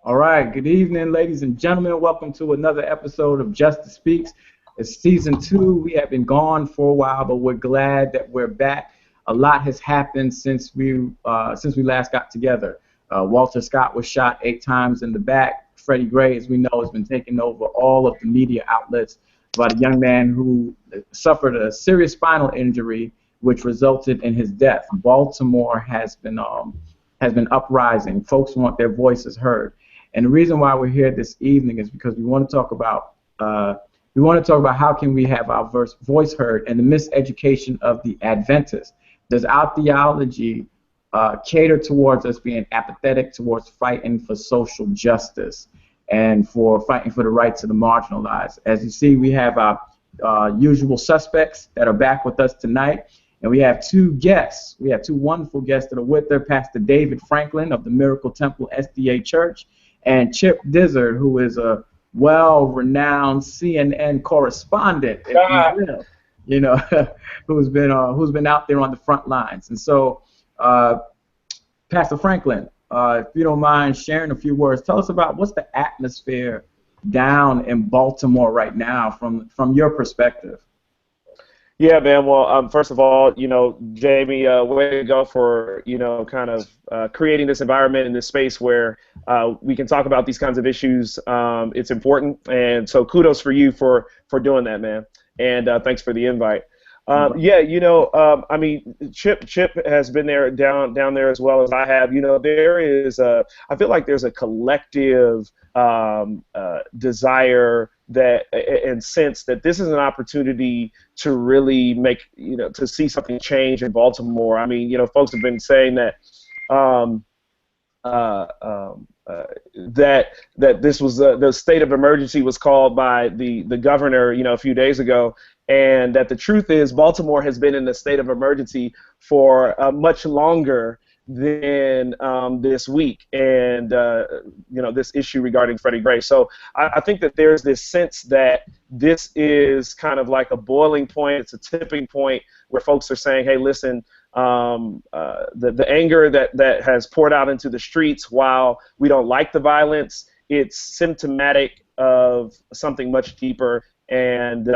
All right, good evening, ladies and gentlemen. Welcome to another episode of Justice Speaks. It's season 2. We have been gone for a while, but we're glad that we're back. A lot has happened since we last got together. Walter Scott was shot 8 times in the back. Freddie Gray, as we know, has been taking over all of the media outlets about a young man who suffered a serious spinal injury, which resulted in his death. Baltimore has been uprising. Folks want their voices heard. And the reason why we're here this evening is because we want to talk about how can we have our voice heard and the miseducation of the Adventist. Does our theology cater towards us being apathetic towards fighting for social justice and for fighting for the rights of the marginalized? As you see, we have our usual suspects that are back with us tonight. And we have 2 guests. We have 2 wonderful guests that are with us, Pastor David Franklin of the Miracle Temple SDA Church, and Chip Dizard, who is a well-renowned CNN correspondent, if you will, who's been out there on the front lines. And so, Pastor Franklin, if you don't mind sharing a few words, tell us about what's the atmosphere down in Baltimore right now from your perspective. Yeah, man. Well, first of all, Jamie, way to go for, kind of creating this environment in this space where we can talk about these kinds of issues. It's important, and so kudos for you for doing that, man. And thanks for the invite. Yeah, I mean, Chip has been there down there as well as I have. There is I feel like there's a collective desire that and sense that this is an opportunity to really make, to see something change in Baltimore. I mean, folks have been saying that that this was the state of emergency was called by the governor, a few days ago, and that the truth is Baltimore has been in a state of emergency for much longer than this week, and this issue regarding Freddie Gray. So I think that there's this sense that this is kind of like a boiling point. It's a tipping point where folks are saying, "Hey, listen, the anger that has poured out into the streets, while we don't like the violence, it's symptomatic of something much deeper, and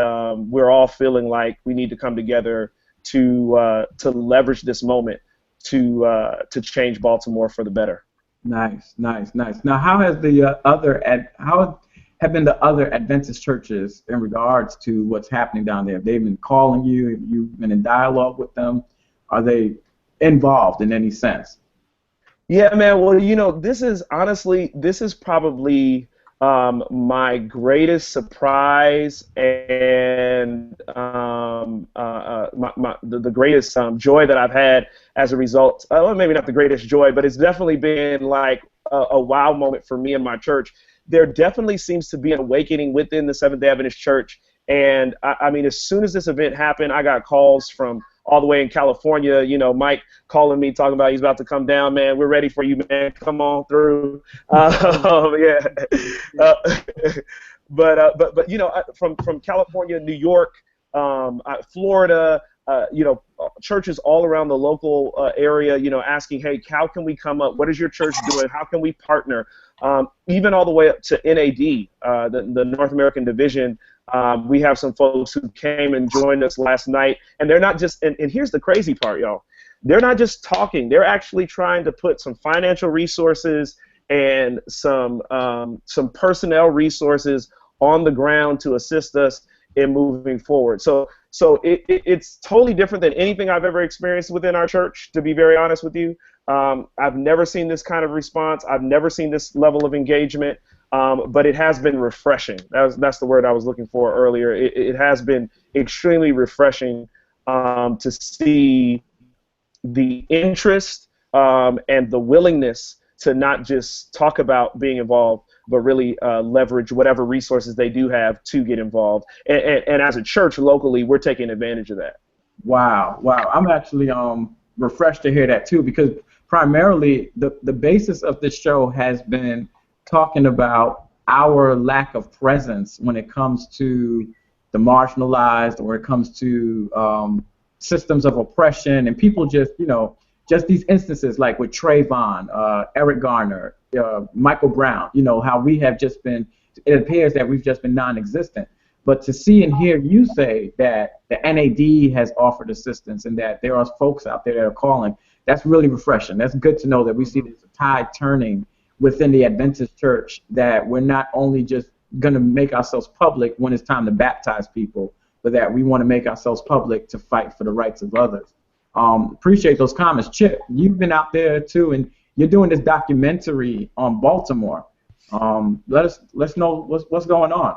we're all feeling like we need to come together to leverage this moment to change Baltimore for the better." Nice. Now, how have been the other Adventist churches in regards to what's happening down there? Have they been calling you? Have you been in dialogue with them? Are they involved in any sense? Yeah, man. Well, this is probably my greatest surprise and the greatest joy that I've had as a result. Well, maybe not the greatest joy, but it's definitely been like a wow moment for me and my church. There definitely seems to be an awakening within the Seventh-day Adventist Church. And I mean, as soon as this event happened, I got calls from all the way in California, Mike calling me, talking about he's about to come down, man. We're ready for you, man. Come on through. Yeah. But from California, New York, Florida, churches all around the local area, asking, hey, how can we come up? What is your church doing? How can we partner? Even all the way up to NAD, the North American Division. We have some folks who came and joined us last night, and they're not just, and here's the crazy part, y'all. They're not just talking. They're actually trying to put some financial resources and some personnel resources on the ground to assist us in moving forward. So it's totally different than anything I've ever experienced within our church, to be very honest with you. I've never seen this kind of response. I've never seen this level of engagement. But it has been refreshing. That's the word I was looking for earlier. It has been extremely refreshing to see the interest and the willingness to not just talk about being involved, but really leverage whatever resources they do have to get involved. And as a church locally, we're taking advantage of that. Wow. I'm actually refreshed to hear that too, because primarily the basis of this show has been talking about our lack of presence when it comes to the marginalized, or it comes to systems of oppression, and people just, just these instances like with Trayvon, Eric Garner, Michael Brown, you know, how we have just been, it appears that we've just been non-existent. But to see and hear you say that the NAD has offered assistance and that there are folks out there that are calling, that's really refreshing. That's good to know that we see this tide turning within the Adventist church, that we're not only just going to make ourselves public when it's time to baptize people, but that we want to make ourselves public to fight for the rights of others. Appreciate those comments. Chip, you've been out there too, and you're doing this documentary on Baltimore. Let's know what's going on.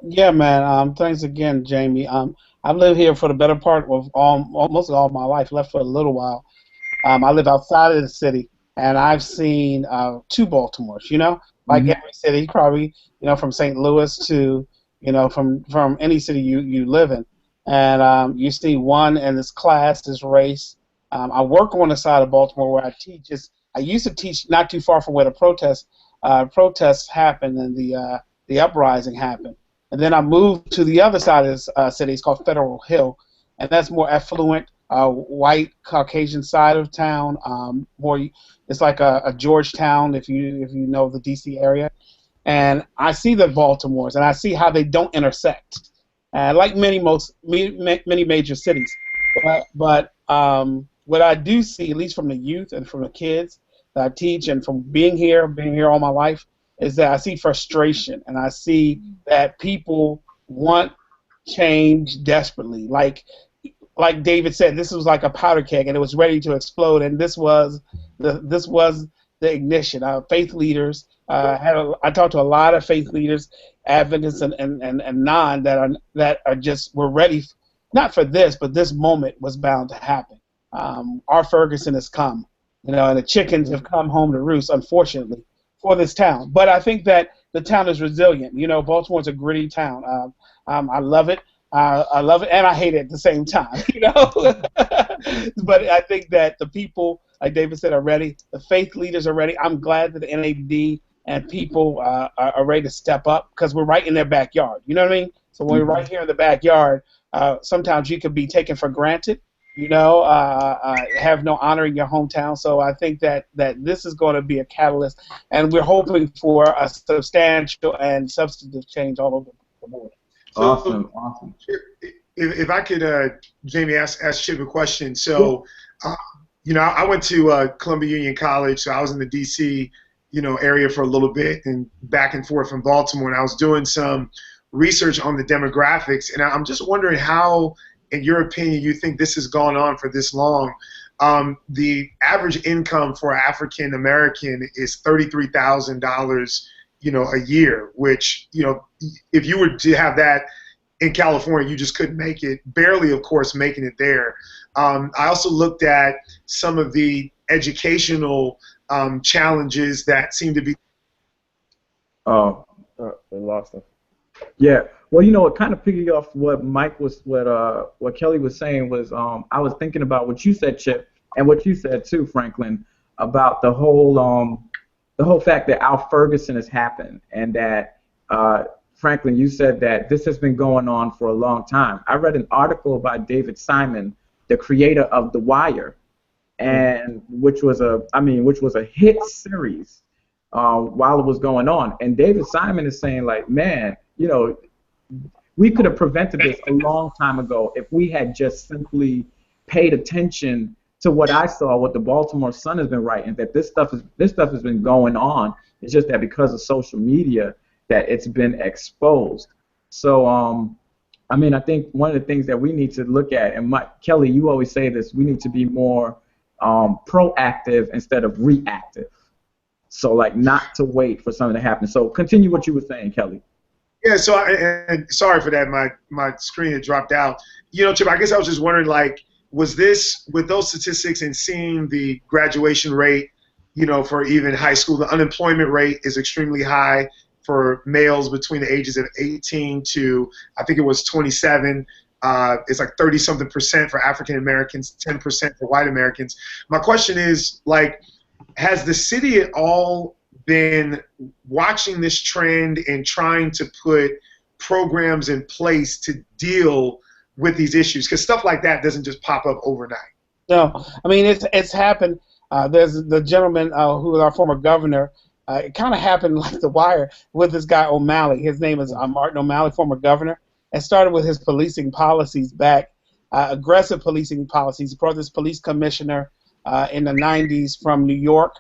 Yeah, man. Thanks again, Jamie. I've lived here for the better part of almost all my life. Left for a little while. I live outside of the city, and I've seen 2 Baltimores. You know, like every city, probably. You know, from St. Louis to, you know, from any city you live in, and you see one in this class, this race. I work on the side of Baltimore where I teach. I used to teach not too far from where the protests happened and the uprising happened. And then I moved to the other side of the city. It's called Federal Hill, and that's more affluent, white Caucasian side of town. It's like a Georgetown, if you know the D.C. area. And I see the Baltimores, and I see how they don't intersect, like many major cities. But what I do see, at least from the youth and from the kids that I teach, and from being here all my life, is that I see frustration, and I see that people want change desperately. Like David said, this was like a powder keg, and it was ready to explode. And this was the ignition. Faith leaders I talked to a lot of faith leaders, Adventists and non, were ready, not for this, but this moment was bound to happen. Our Ferguson has come, and the chickens have come home to roost, unfortunately, for this town. But I think that the town is resilient. Baltimore's a gritty town. I love it. I love it, and I hate it at the same time. But I think that the people, like David said, are ready. The faith leaders are ready. I'm glad that the NAD and people are ready to step up, because we're right in their backyard. You know what I mean? So when we're right here in the backyard, sometimes you could be taken for granted. Have no honor in your hometown. So I think that this is going to be a catalyst, and we're hoping for a substantial and substantive change all over the board. Awesome. If I could, Jamie, ask Chip a question. So, I went to Columbia Union College, so I was in the D.C., area for a little bit, and back and forth from Baltimore, and I was doing some research on the demographics, and I'm just wondering how, in your opinion, you think this has gone on for this long. The average income for an African American is $33,000, a year, which, if you were to have that in California, you just couldn't make it. Barely, of course, making it there. I also looked at some of the educational challenges that seem to be. We lost him. Yeah. Well, it kind of piggy off what what Kelly was saying was, I was thinking about what you said, Chip, and what you said too, Franklin, about the whole fact that Al Ferguson has happened, and that Franklin, you said that this has been going on for a long time. I read an article by David Simon, the creator of The Wire, and which was a hit series while it was going on. And David Simon is saying, like, man, we could have prevented this a long time ago if we had just simply paid attention to what I saw, what the Baltimore Sun has been writing, that this stuff has been going on. It's just that because of social media that it's been exposed. So, I think one of the things that we need to look at, and Kelly, you always say this, we need to be more proactive instead of reactive. So, like, not to wait for something to happen. So, continue what you were saying, Kelly. Yeah, so and sorry for that. My screen had dropped out. Chip, I guess I was just wondering, like, was this, with those statistics and seeing the graduation rate, for even high school, the unemployment rate is extremely high for males between the ages of 18 to, I think it was 27. It's like 30-something% for African Americans, 10% for white Americans. My question is, like, has the city at all been watching this trend and trying to put programs in place to deal with these issues? Because stuff like that doesn't just pop up overnight. No, I mean it's happened. There's the gentleman who was our former governor. It kind of happened like The Wire with this guy O'Malley. His name is Martin O'Malley, former governor. It started with his policing policies back, aggressive policing policies. He brought this police commissioner in the 90s from New York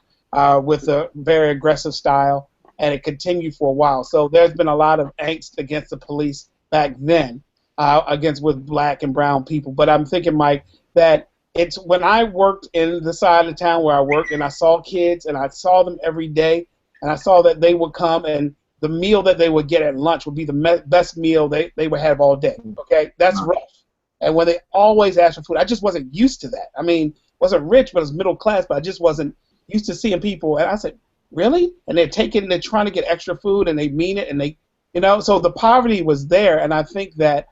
with a very aggressive style, and it continued for a while. So there's been a lot of angst against the police back then, against with black and brown people. But I'm thinking, Mike, that it's when I worked in the side of town where I worked, and I saw kids, and I saw them every day, and I saw that they would come, and the meal that they would get at lunch would be the best meal they would have all day. Okay, that's rough. And when they always ask for food, I just wasn't used to that. I mean, wasn't rich, but it was middle class, but I just wasn't used to seeing people. And I said, really? And they're trying to get extra food, and they mean it, and they, so the poverty was there. And I think that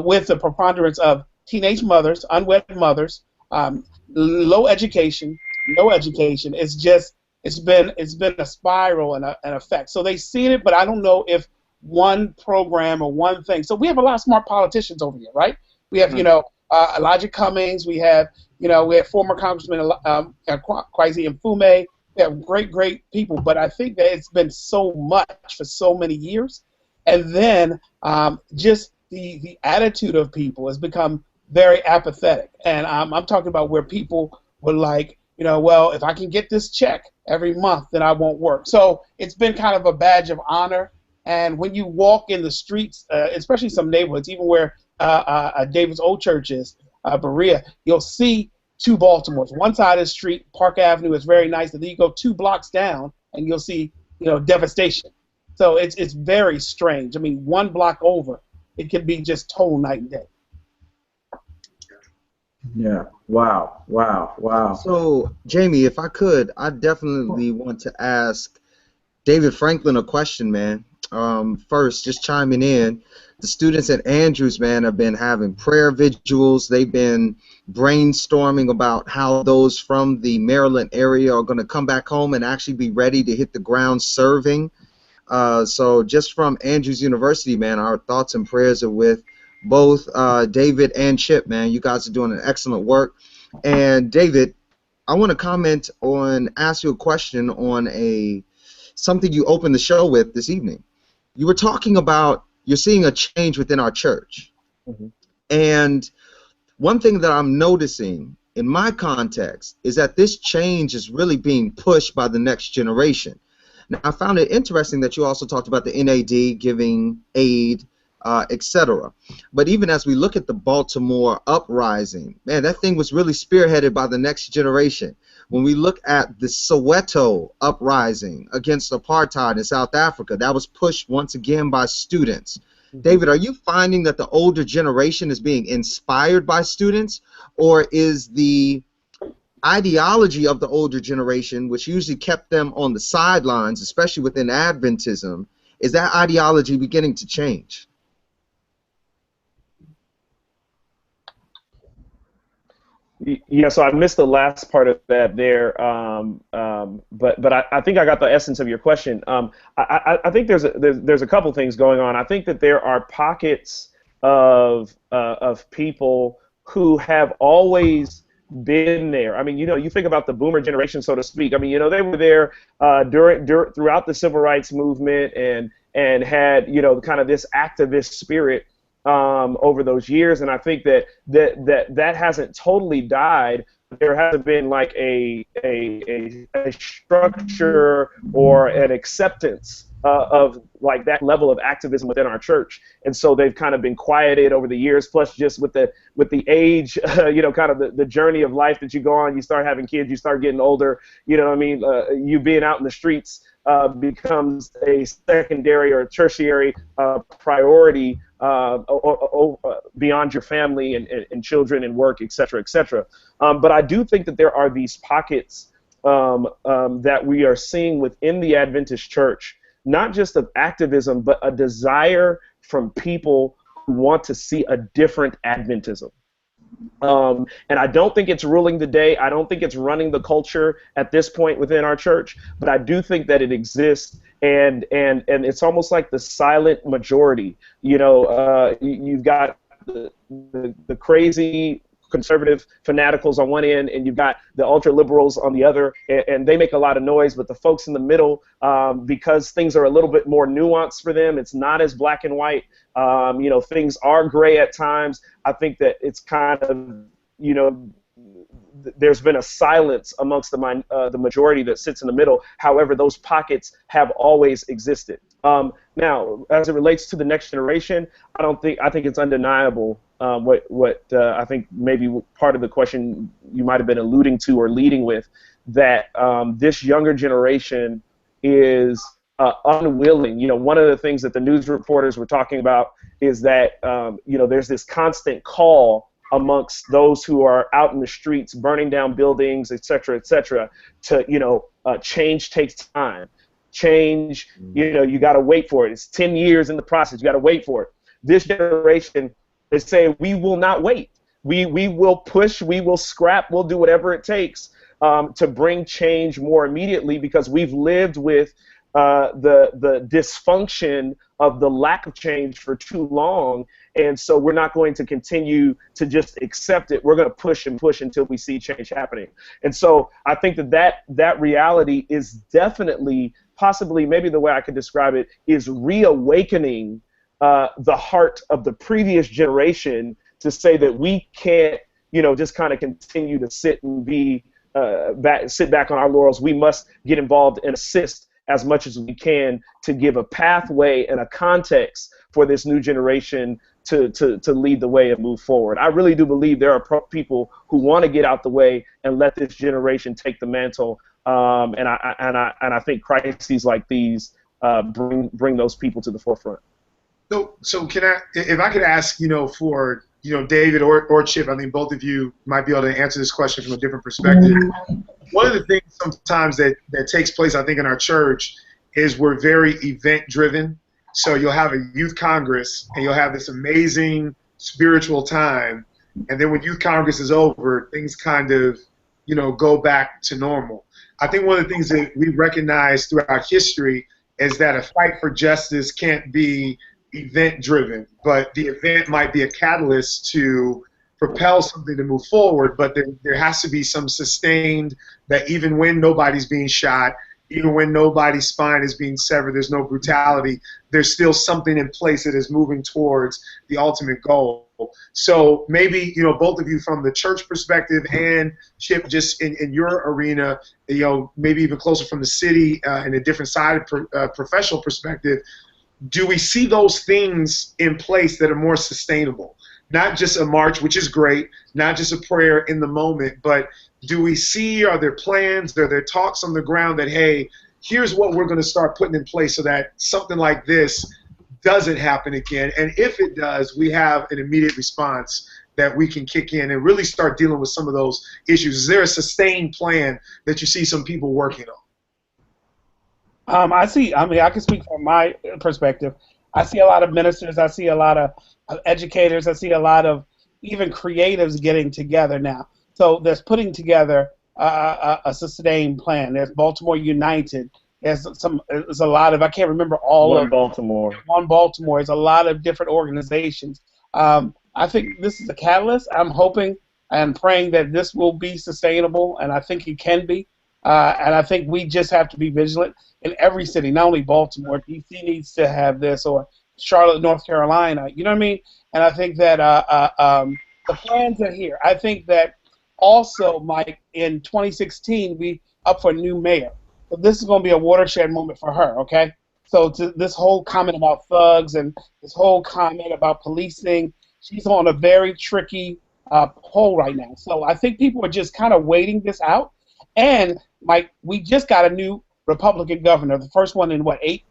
with the preponderance of teenage mothers, unwed mothers, low education, no education, it's been a spiral and an effect. So they've seen it, but I don't know if one program or one thing. So we have a lot of smart politicians over here, right? We have, Elijah Cummings. We have former Congressman Kwesi Mfume. We have great people. But I think that it's been so much for so many years. And then just the attitude of people has become very apathetic. And I'm talking about where people were like, well, if I can get this check every month, then I won't work. So it's been kind of a badge of honor. And when you walk in the streets, especially some neighborhoods, even where David's old church is, Berea, you'll see two Baltimores. One side of the street, Park Avenue, is very nice, and then you go 2 blocks down, and you'll see, devastation. So it's very strange. I mean, 1 block over, it can be just total night and day. Yeah. Wow. So, Jamie, if I could, I definitely want to ask David Franklin a question, man. First, just chiming in, the students at Andrews, man, have been having prayer vigils. They've been brainstorming about how those from the Maryland area are going to come back home and actually be ready to hit the ground serving. So just from Andrews University, man, our thoughts and prayers are with both David and Chip, man. You guys are doing an excellent work. And David, I want to ask you a question on something you opened the show with this evening. You were talking about you're seeing a change within our church. Mm-hmm. And one thing that I'm noticing in my context is that this change is really being pushed by the next generation. Now, I found it interesting that you also talked about the NAD giving aid, etc. But even as we look at the Baltimore uprising, man, that thing was really spearheaded by the next generation. When we look at the Soweto uprising against apartheid in South Africa, that was pushed once again by students. Mm-hmm. David, are you finding that the older generation is being inspired by students, or is the ideology of the older generation, which usually kept them on the sidelines, especially within Adventism, is that ideology beginning to change? Yeah, so I missed the last part of that there, but I think I got the essence of your question. I think there's a couple things going on. I think that there are pockets of people who have always been there. I mean, you think about the boomer generation, so to speak. I mean, they were there throughout the civil rights movement and had kind of this activist spirit over those years, and I think that hasn't totally died. There hasn't been like a structure or an acceptance of like that level of activism within our church, and so they've kind of been quieted over the years. Plus, just with the age, kind of the journey of life that you go on, you start having kids, you start getting older. You being out in the streets becomes a secondary or tertiary priority beyond your family and children and work, et cetera, et cetera. But I do think that there are these pockets that we are seeing within the Adventist church, not just of activism, but a desire from people who want to see a different Adventism. And I don't think it's ruling the day. I don't think it's running the culture at this point within our church, but I do think that it exists, and it's almost like the silent majority. You've got the crazy conservative fanaticals on one end, and you've got the ultra liberals on the other, and they make a lot of noise. But the folks in the middle, because things are a little bit more nuanced for them, it's not as black and white. You know, things are gray at times. I think that it's kind of, you know, there's been a silence amongst the majority that sits in the middle. However, those pockets have always existed. Now, as it relates to the next generation, I think it's undeniable what I think maybe part of the question you might have been alluding to or leading with, that this younger generation is unwilling. You know, one of the things that the news reporters were talking about is that you know, there's this constant call amongst those who are out in the streets burning down buildings, et cetera, to, you know, change takes time. Change, you know, you got to wait for it. It's 10 years in the process. You got to wait for it. This generation is saying, we will not wait. We will push, we will scrap, we'll do whatever it takes to bring change more immediately, because we've lived with the dysfunction of the lack of change for too long, and so we're not going to continue to just accept it. We're going to push and push until we see change happening. And so I think that reality is definitely, possibly, maybe the way I could describe it, is reawakening the heart of the previous generation to say that we can't, you know, just kind of continue to sit and be sit back on our laurels. We must get involved and assist as much as we can to give a pathway and a context for this new generation to lead the way and move forward. I really do believe there are people who want to get out the way and let this generation take the mantle. And I think crises like these bring those people to the forefront. So can I, if I could ask, you know, for, you know, David or Chip, I think both of you might be able to answer this question from a different perspective. One of the things sometimes that takes place, I think, in our church is we're very event-driven. So you'll have a youth congress, and you'll have this amazing spiritual time, and then when youth congress is over, things kind of, you know, go back to normal. I think one of the things that we recognize throughout history is that a fight for justice can't be event-driven, but the event might be a catalyst to propel something to move forward, but there has to be some sustained, that even when nobody's being shot, even when nobody's spine is being severed, there's no brutality, there's still something in place that is moving towards the ultimate goal. So maybe, you know, both of you from the church perspective, and Chip, just in your arena, you know, maybe even closer from the city and a different side of professional perspective, do we see those things in place that are more sustainable? Not just a march, which is great, not just a prayer in the moment, but do we see, are there plans, are there talks on the ground that, hey, here's what we're going to start putting in place so that something like this doesn't happen again, and if it does, we have an immediate response that we can kick in and really start dealing with some of those issues? Is there a sustained plan that you see some people working on? I can speak from my perspective. I see a lot of ministers, I see a lot of educators, I see a lot of even creatives getting together now. So there's putting together a sustained plan. There's Baltimore United. There's a lot of, I can't remember all One of Baltimore. One Baltimore. There's a lot of different organizations. I think this is a catalyst. I'm hoping and praying that this will be sustainable, and I think it can be. And I think we just have to be vigilant in every city, not only Baltimore. D.C. needs to have this, or Charlotte, North Carolina. You know what I mean? And I think that the plans are here. I think that also, Mike, in 2016, we up for a new mayor. So this is going to be a watershed moment for her, okay? So to this whole comment about thugs and this whole comment about policing, she's on a very tricky pole right now. So I think people are just kind of waiting this out. And, Mike, we just got a new Republican governor, the first one in, what, 8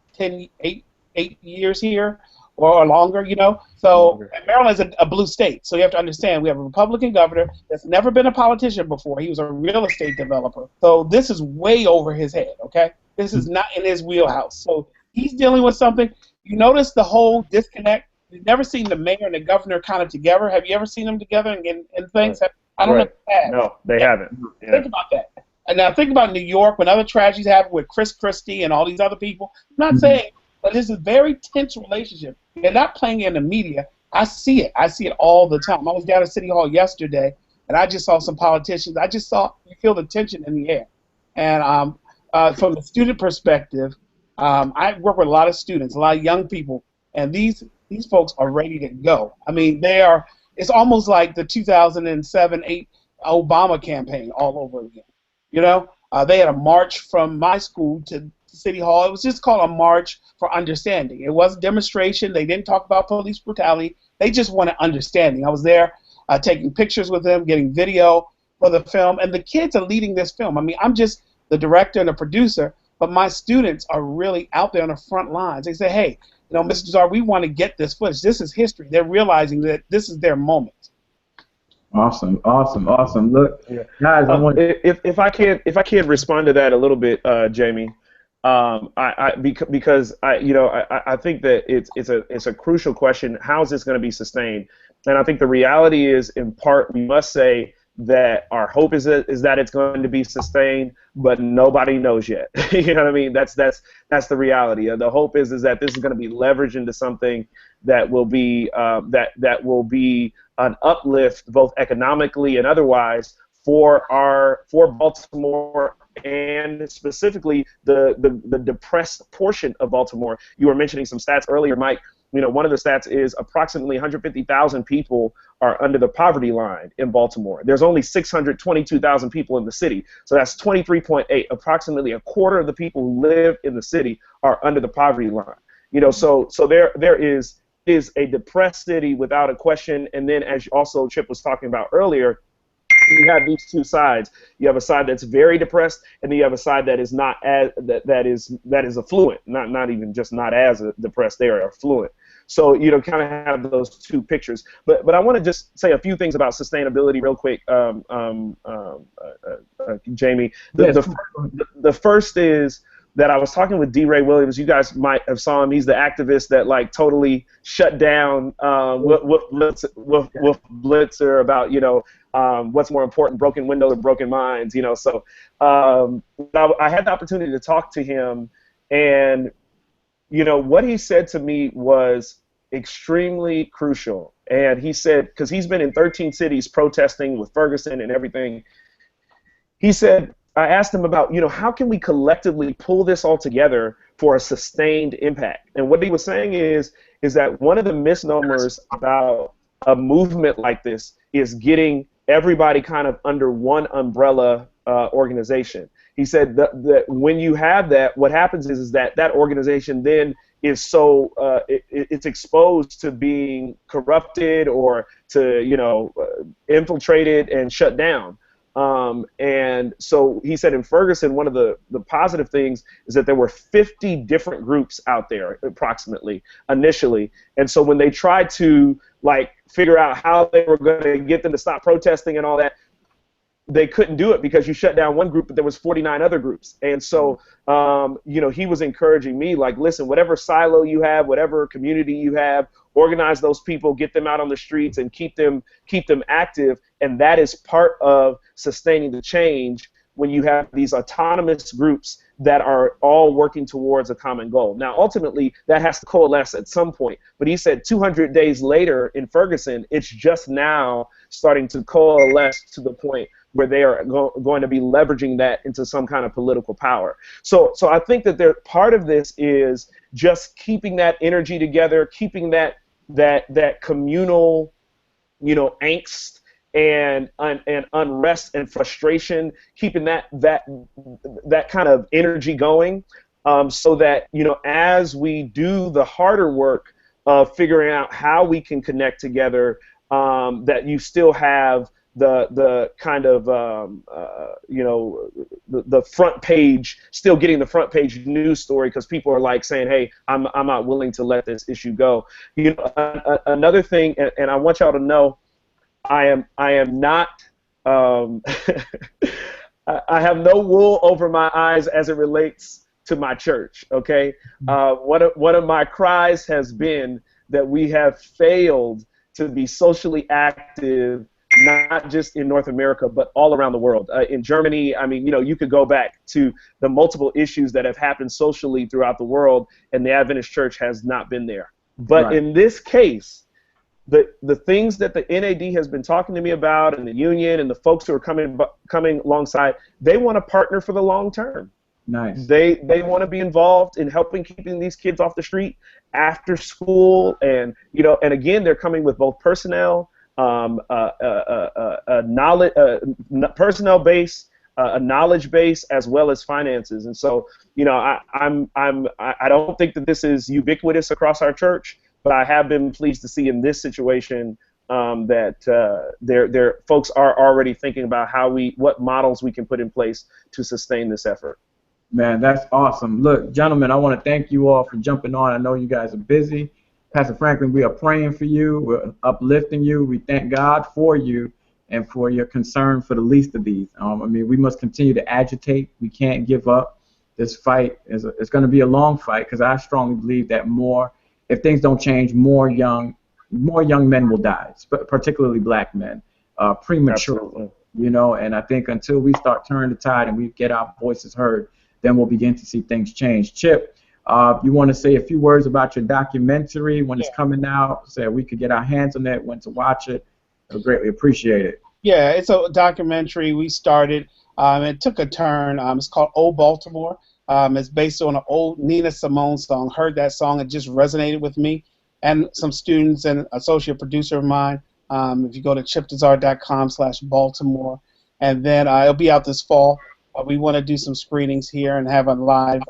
years here or longer, you know? So Maryland's a blue state, so you have to understand we have a Republican governor that's never been a politician before. He was a real estate developer. So this is way over his head, okay? This is not in his wheelhouse. So he's dealing with something. You notice the whole disconnect. You've never seen the mayor and the governor kind of together. Have you ever seen them together in things? Right. I don't know if you have. No, they haven't. Yeah. Think about that. And now think about New York, when other tragedies happen with Chris Christie and all these other people. I'm not saying, but this is a very tense relationship. They're not playing in the media. I see it. I see it all the time. I was down at City Hall yesterday, and I just saw some politicians. You feel the tension in the air. And from the student perspective, I work with a lot of students, a lot of young people, and these folks are ready to go. I mean, it's almost like the 2007-8 Obama campaign all over again. You know, they had a march from my school to City Hall. It was just called a March for Understanding. It was a demonstration. They didn't talk about police brutality. They just wanted understanding. I was there taking pictures with them, getting video for the film, and the kids are leading this film. I mean, I'm just the director and the producer, but my students are really out there on the front lines. They say, hey, you know, Mr. Dizard, we want to get this footage. This is history. They're realizing that this is their moment. Awesome. Look, yeah. guys, if I can respond to that a little bit, Jamie, because I think that it's a crucial question. How is this going to be sustained? And I think the reality is, in part, we must say that our hope is that it's going to be sustained, but nobody knows yet. You know what I mean? That's the reality. The hope is that this is going to be leveraged into something that will be that will be an uplift, both economically and otherwise, for Baltimore, and specifically the depressed portion of Baltimore. You were mentioning some stats earlier, Mike. You know, one of the stats is approximately 150,000 people are under the poverty line in Baltimore. There's only 622,000 people in the city, so that's 23.8. Approximately a quarter of the people who live in the city are under the poverty line. You know, so there is a depressed city without a question. And then, as also Chip was talking about earlier, you have these two sides. You have a side that's very depressed, and then you have a side that is not as that is affluent, not even just not as depressed. They are affluent. So you know, kind of have those two pictures. But I want to just say a few things about sustainability real quick, Jamie. The first is that I was talking with D. Ray Williams. You guys might have saw him. He's the activist that like totally shut down with Blitzer about, you know, what's more important, broken windows or broken minds, you know. So I had the opportunity to talk to him, and you know what he said to me was extremely crucial. And he said, because he's been in 13 cities protesting with Ferguson and everything, he said, I asked him about, you know, how can we collectively pull this all together for a sustained impact? And what he was saying is that one of the misnomers about a movement like this is getting everybody kind of under one umbrella organization. He said that when you have that, what happens is that organization then is so it's exposed to being corrupted or to, you know, infiltrated and shut down. And so he said in Ferguson, one of the positive things is that there were 50 different groups out there approximately initially. And so when they tried to like figure out how they were going to get them to stop protesting and all that, they couldn't do it because you shut down one group, but there was 49 other groups. And so, you know, he was encouraging me, like, listen, whatever silo you have, whatever community you have, organize those people, get them out on the streets, and keep them active. And that is part of sustaining the change when you have these autonomous groups that are all working towards a common goal. Now, ultimately, that has to coalesce at some point. But he said 200 days later in Ferguson, it's just now starting to coalesce to the point where they are going to be leveraging that into some kind of political power. So I think that part of this is just keeping that energy together, keeping that communal, you know, angst and unrest and frustration, keeping that kind of energy going, so that, you know, as we do the harder work of figuring out how we can connect together, that you still have the kind of you know, the front page, still getting the front page news story, because people are like saying, hey, I'm not willing to let this issue go. You know, another thing, and I want y'all to know, I am not I have no wool over my eyes as it relates to my church. Okay, one of my cries has been that we have failed to be socially active, not just in North America, but all around the world. In Germany, I mean, you know, you could go back to the multiple issues that have happened socially throughout the world, and the Adventist church has not been there. But in this case, the things that the NAD has been talking to me about, and the union and the folks who are coming alongside, they want to partner for the long term. Nice. They want to be involved in helping keeping these kids off the street after school, and and again, they're coming with both personnel, knowledge, personnel base, a knowledge base, as well as finances. And so, I don't think that this is ubiquitous across our church, but I have been pleased to see in this situation that their folks are already thinking about what models we can put in place to sustain this effort. Man, that's awesome. Look, gentlemen, I want to thank you all for jumping on. I know you guys are busy. Pastor Franklin, we are praying for you. We're uplifting you. We thank God for you and for your concern for the least of these. We must continue to agitate. We can't give up. This fight it's going to be a long fight, because I strongly believe that if things don't change, more young men will die, particularly black men, prematurely. Absolutely. And I think until we start turning the tide and we get our voices heard, then we'll begin to see things change. Chip, you want to say a few words about your documentary, when it's coming out, so we could get our hands on it, when to watch it? I greatly appreciate it. Yeah, it's a documentary we started. It took a turn. It's called Old Baltimore. It's based on an old Nina Simone song. Heard that song, it just resonated with me. And some students and associate producer of mine, if you go to chipdizard.com/Baltimore, and then it'll be out this fall. We want to do some screenings here and have a live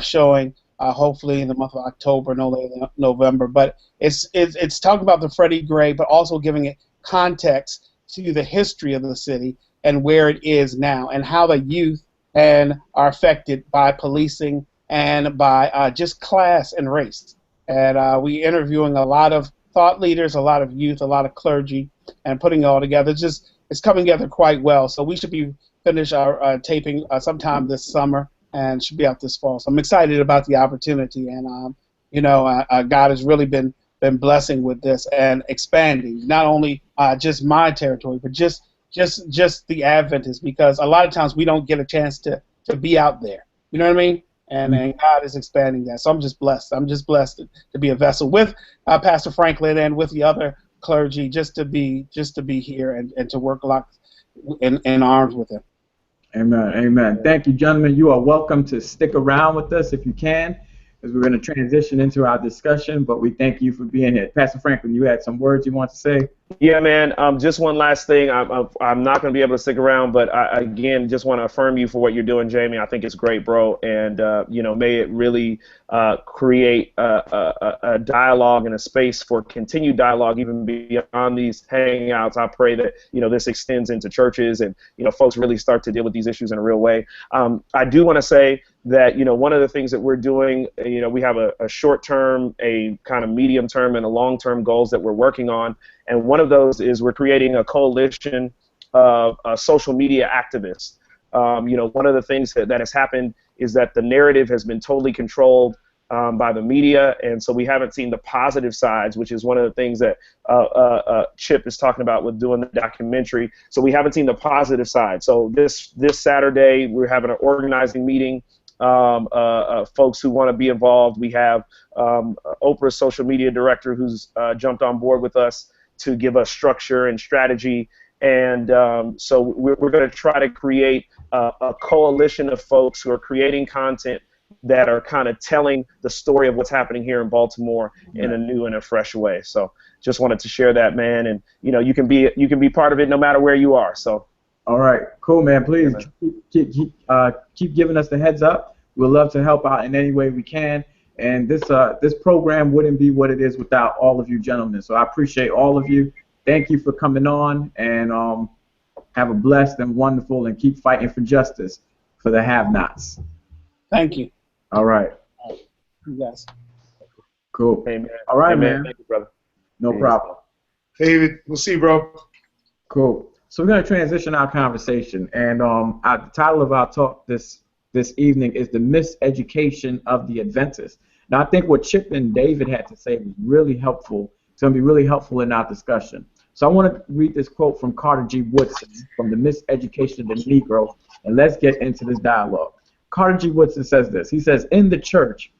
showing, hopefully in the month of October, no later than November. But it's talking about the Freddie Gray, but also giving it context to the history of the city and where it is now, and how the youth are affected by policing and by just class and race. And we interviewing a lot of thought leaders, a lot of youth, a lot of clergy, and putting it all together. It's coming together quite well. So we should be finish our taping sometime this summer, and should be out this fall. So I'm excited about the opportunity, and God has really been blessing with this and expanding not only just my territory, but just the Adventist, because a lot of times we don't get a chance to be out there. You know what I mean? And God is expanding that. So I'm just blessed. I'm just blessed to be a vessel with Pastor Franklin and with the other clergy, just to be here and to work a lot in arms with him. Amen. Amen. Thank you, gentlemen. You are welcome to stick around with us if you can, because we're going to transition into our discussion, but we thank you for being here. Pastor Franklin, you had some words you want to say? Yeah, man. Just one last thing. I'm not going to be able to stick around, but I again just want to affirm you for what you're doing, Jamie. I think it's great, bro. And may it really create a dialogue and a space for continued dialogue, even beyond these hangouts. I pray that this extends into churches, and folks really start to deal with these issues in a real way. I do want to say that one of the things that we're doing, we have a short-term, a kind of medium-term, and a long-term goals that we're working on. And one of those is we're creating a coalition of social media activists. One of the things that has happened is that the narrative has been totally controlled by the media, and so we haven't seen the positive sides, which is one of the things that Chip is talking about with doing the documentary. So we haven't seen the positive side. So this Saturday we're having an organizing meeting. Folks who want to be involved. We have Oprah's social media director who's jumped on board with us to give us structure and strategy, and so we're going to try to create a coalition of folks who are creating content that are kind of telling the story of what's happening here in Baltimore in a new and a fresh way. So just wanted to share that, man, and you can be part of it no matter where you are. So. All right, cool, man. Please keep giving us the heads up. We'd love to help out in any way we can. And this program wouldn't be what it is without all of you gentlemen. So I appreciate all of you. Thank you for coming on, and have a blessed and wonderful, and keep fighting for justice for the have-nots. Thank you. All right. Yes. Cool. Amen. All right, Amen. man. Thank you, brother. No problem. David, we'll see you, bro. Cool. So we're going to transition our conversation, and the title of our talk this evening is The MisEducation of the Adventist. Now, I think what Chip and David had to say was really helpful. It's going to be really helpful in our discussion. So I want to read this quote from Carter G. Woodson from The MisEducation of the Negro, and let's get into this dialogue. Carter G. Woodson says this. He says, "In the church,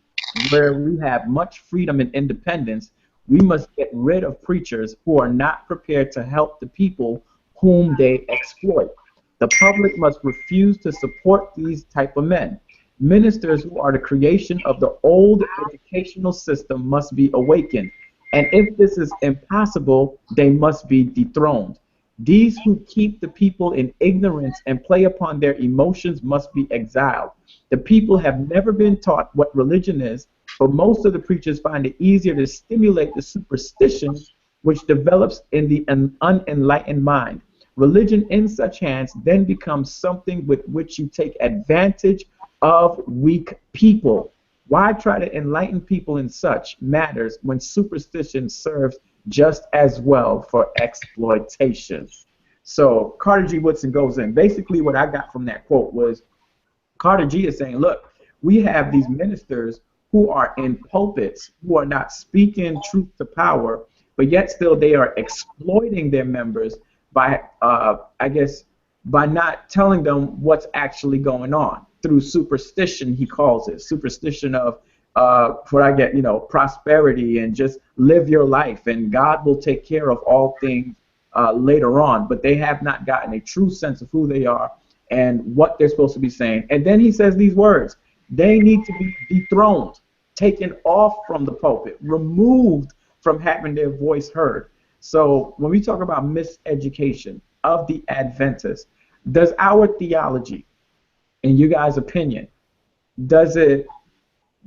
where we have much freedom and independence, We must get rid of preachers who are not prepared to help the people whom they exploit. The public must refuse to support these type of men. Ministers who are the creation of the old educational system must be awakened, and if this is impossible, they must be dethroned. These who keep the people in ignorance and play upon their emotions must be exiled. The people have never been taught what religion is, but most of the preachers find it easier to stimulate the superstition which develops in the unenlightened mind. Religion in such hands then becomes something with which you take advantage of weak people. Why try to enlighten people in such matters when superstition serves just as well for exploitation? So Carter G. Woodson goes in. Basically what I got from that quote was Carter G. is saying, look, we have these ministers who are in pulpits, who are not speaking truth to power, but yet still they are exploiting their members by, I guess, by not telling them what's actually going on through superstition, he calls it, superstition of what I get, prosperity and just live your life and God will take care of all things later on. But they have not gotten a true sense of who they are and what they're supposed to be saying. And then he says these words: they need to be dethroned, taken off from the pulpit, removed from having their voice heard. So when we talk about miseducation of the Adventists, does our theology, in you guys' opinion, does it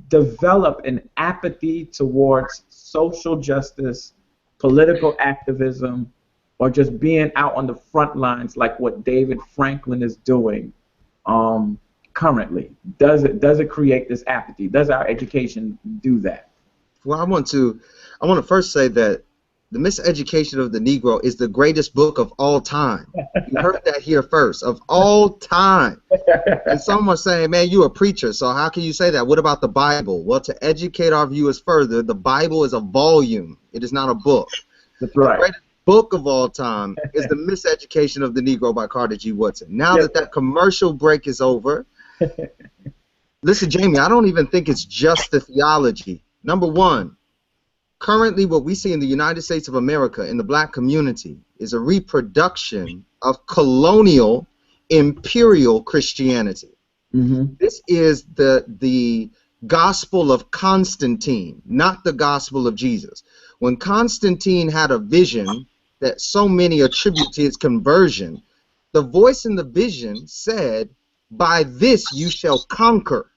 develop an apathy towards social justice, political activism, or just being out on the front lines like what David Franklin is doing currently? Does it create this apathy? Does our education do that? Well, I want to first say that The MisEducation of the Negro is the greatest book of all time. You heard that here first, of all time. And some are saying, man, you're a preacher, so how can you say that? What about the Bible? Well, to educate our viewers further, the Bible is a volume. It is not a book. That's right. The greatest book of all time is The MisEducation of the Negro by Carter G. Woodson. Now that commercial break is over, listen, Jamie, I don't even think it's just the theology. Number one, currently what we see in the United States of America in the black community is a reproduction of colonial imperial Christianity. Mm-hmm. This is the gospel of Constantine, not the gospel of Jesus. When Constantine had a vision that so many attribute to his conversion, the voice in the vision said, "By this you shall conquer."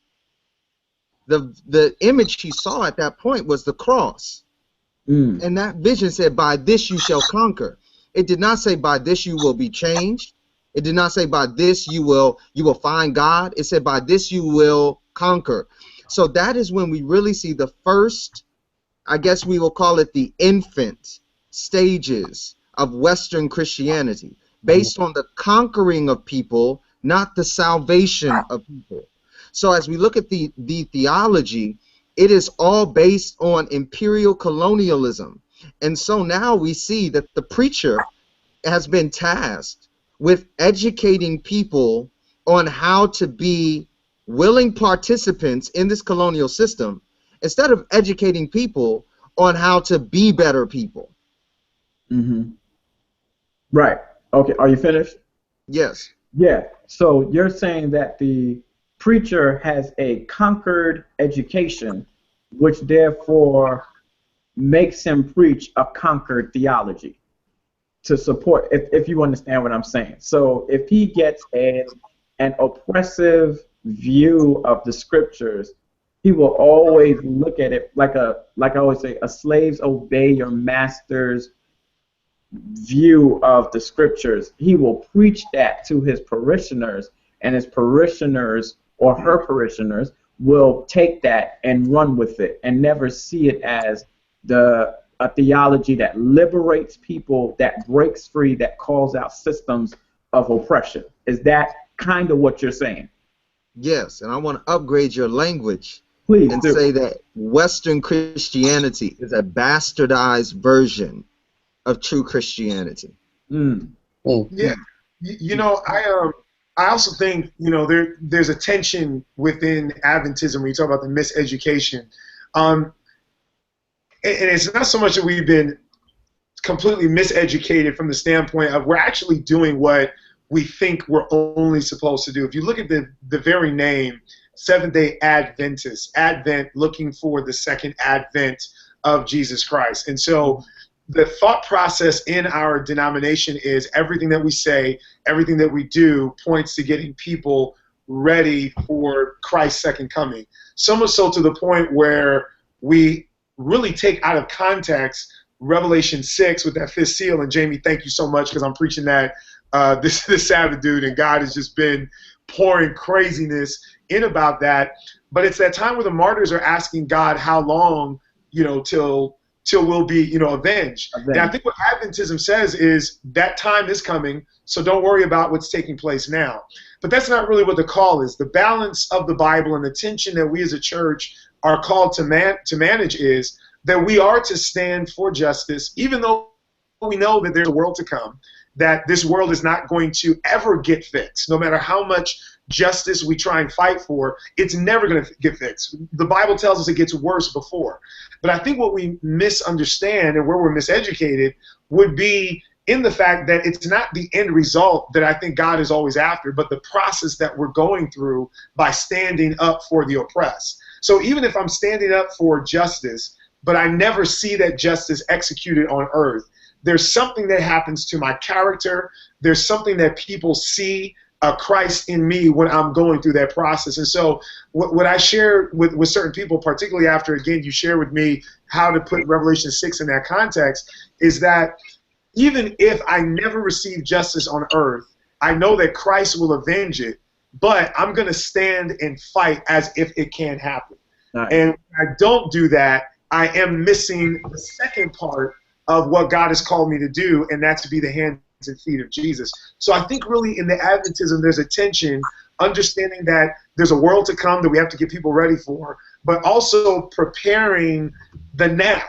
The image he saw at that point was the cross. And that vision said, "By this you shall conquer." It did not say, "By this you will be changed." It did not say, "By this you will find God." It said, "By this you will conquer." So that is when we really see the first, I guess we will call it the infant stages of Western Christianity, based on the conquering of people, not the salvation of people. So as we look at the theology, it is all based on imperial colonialism. And so now we see that the preacher has been tasked with educating people on how to be willing participants in this colonial system, instead of educating people on how to be better people. Mm-hmm. Right. Okay. Are you finished? Yes. Yeah. So you're saying that the preacher has a conquered education, which therefore makes him preach a conquered theology to support, if you understand what I'm saying. So if he gets an oppressive view of the scriptures, he will always look at it like I always say, a slaves obey your master's view of the scriptures. He will preach that to his parishioners, and his parishioners or her parishioners will take that and run with it and never see it as a theology that liberates people, that breaks free, that calls out systems of oppression. Is that kind of what you're saying? Yes, and I want to upgrade your language. Please and do. Say that Western Christianity is a bastardized version of true Christianity. Yeah, I also think there's a tension within Adventism when you talk about the miseducation. and it's not so much that we've been completely miseducated from the standpoint of we're actually doing what we think we're only supposed to do. If you look at the very name, Seventh-day Adventist, Advent, looking for the second advent of Jesus Christ. And so the thought process in our denomination is everything that we say, everything that we do points to getting people ready for Christ's second coming. So much so to the point where we really take out of context Revelation 6 with that fifth seal. And Jamie, thank you so much, because I'm preaching that this Sabbath, dude, and God has just been pouring craziness in about that. But it's that time where the martyrs are asking God how long, till we'll be, avenged. And I think what Adventism says is that time is coming, so don't worry about what's taking place now. But that's not really what the call is. The balance of the Bible and the tension that we as a church are called to manage is that we are to stand for justice, even though we know that there's a world to come, that this world is not going to ever get fixed. No matter how much justice we try and fight for, it's never going to get fixed. The Bible tells us it gets worse before. But I think what we misunderstand and where we're miseducated would be in the fact that it's not the end result that I think God is always after, but the process that we're going through by standing up for the oppressed. So even if I'm standing up for justice, but I never see that justice executed on earth, there's something that happens to my character. There's something that people see Christ in me when I'm going through that process. And so what I share with certain people, particularly after, again, you share with me how to put Revelation 6 in that context, is that even if I never receive justice on earth, I know that Christ will avenge it, but I'm going to stand and fight as if it can't happen. Nice. And when I don't do that, I am missing the second part of what God has called me to do, and that's to be the hands and feet of Jesus. So I think really in the Adventism there's a tension, understanding that there's a world to come that we have to get people ready for, but also preparing the now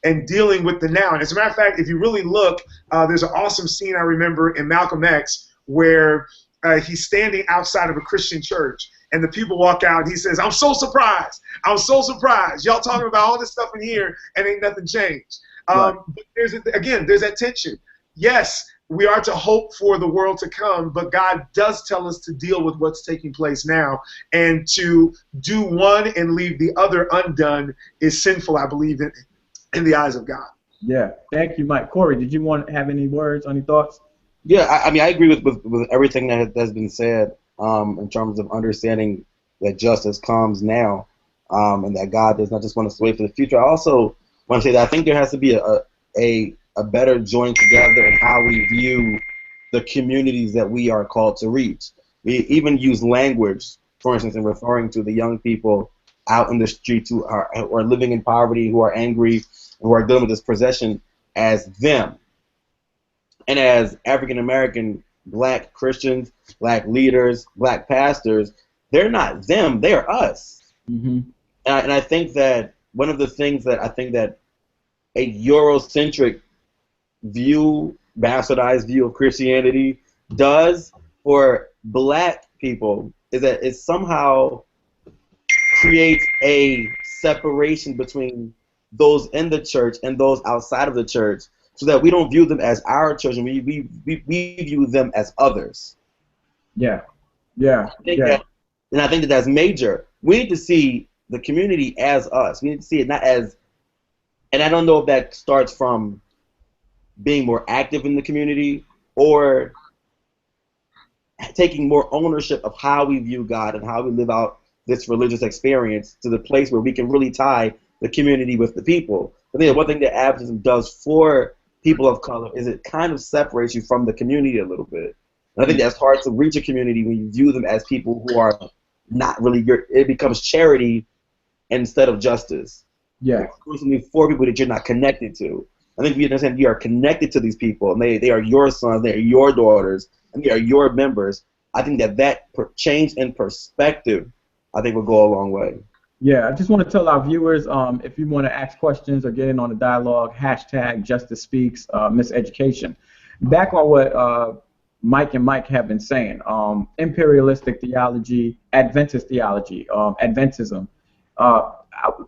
and dealing with the now. And as a matter of fact, if you really look, there's an awesome scene I remember in Malcolm X where he's standing outside of a Christian church, and the people walk out, and he says, I'm so surprised. I'm so surprised. Y'all talking about all this stuff in here, and ain't nothing changed. Right. But there's that tension. Yes, we are to hope for the world to come, but God does tell us to deal with what's taking place now, and to do one and leave the other undone is sinful, I believe, in the eyes of God. Yeah, thank you, Mike. Corey, did you want to have any words, any thoughts? Yeah, I mean, I agree with everything that has been said in terms of understanding that justice comes now, and that God does not just want us to wait for the future. I also want to say that I think there has to be a better join together in how we view the communities that we are called to reach. We even use language, for instance, in referring to the young people out in the streets who are living in poverty, who are angry, who are dealing with this possession, as them. And as African American black Christians, black leaders, black pastors, they're not them, they're us. Mm-hmm. And I think that one of the things that I think that a Eurocentric view, bastardized view of Christianity does for black people is that it somehow creates a separation between those in the church and those outside of the church, so that we don't view them as our church, and we view them as others. Yeah. And I think that that's major. We need to see the community as us. We need to see it not as, and I don't know if that starts from being more active in the community or taking more ownership of how we view God and how we live out this religious experience to the place where we can really tie the community with the people. I think one thing that Adventism does for people of color is it kind of separates you from the community a little bit. And I think that's hard to reach a community when you view them as people who are not really it becomes charity instead of justice. Yeah. Exclusively for people that you're not connected to. I think we understand you are connected to these people, and they are your sons, they are your daughters, and they are your members. I think that change in perspective, I think, will go a long way. Yeah, I just want to tell our viewers, if you want to ask questions or get in on the dialogue, hashtag Justice Speaks, MisEducation. Back on what Mike and Mike have been saying, imperialistic theology, Adventist theology, Adventism.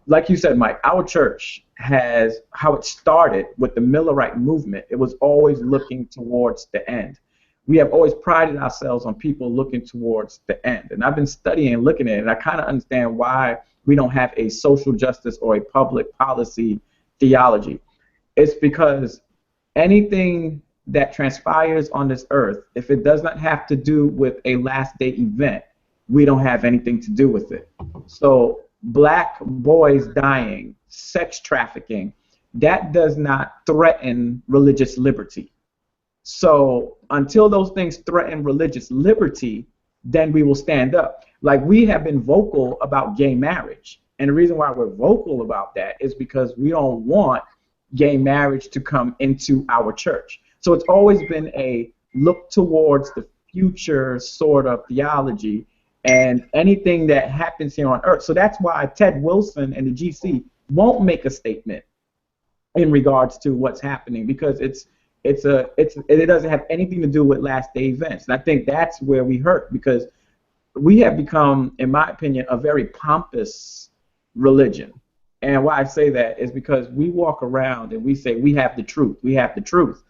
like you said, Mike, our church has, how it started with the Millerite movement, it was always looking towards the end. We have always prided ourselves on people looking towards the end. And I've been studying and looking at it, and I kind of understand why we don't have a social justice or a public policy theology. It's because anything that transpires on this earth, if it does not have to do with a last day event, we don't have anything to do with it. So black boys dying, sex trafficking, that does not threaten religious liberty. So until those things threaten religious liberty, then we will stand up. Like, we have been vocal about gay marriage. And the reason why we're vocal about that is because we don't want gay marriage to come into our church. So it's always been a look towards the future sort of theology, and anything that happens here on earth. So that's why Ted Wilson and the GC won't make a statement in regards to what's happening, because it doesn't have anything to do with last day events. And I think that's where we hurt, because we have become, in my opinion, a very pompous religion. And why I say that is because we walk around and we say we have the truth, we have the truth.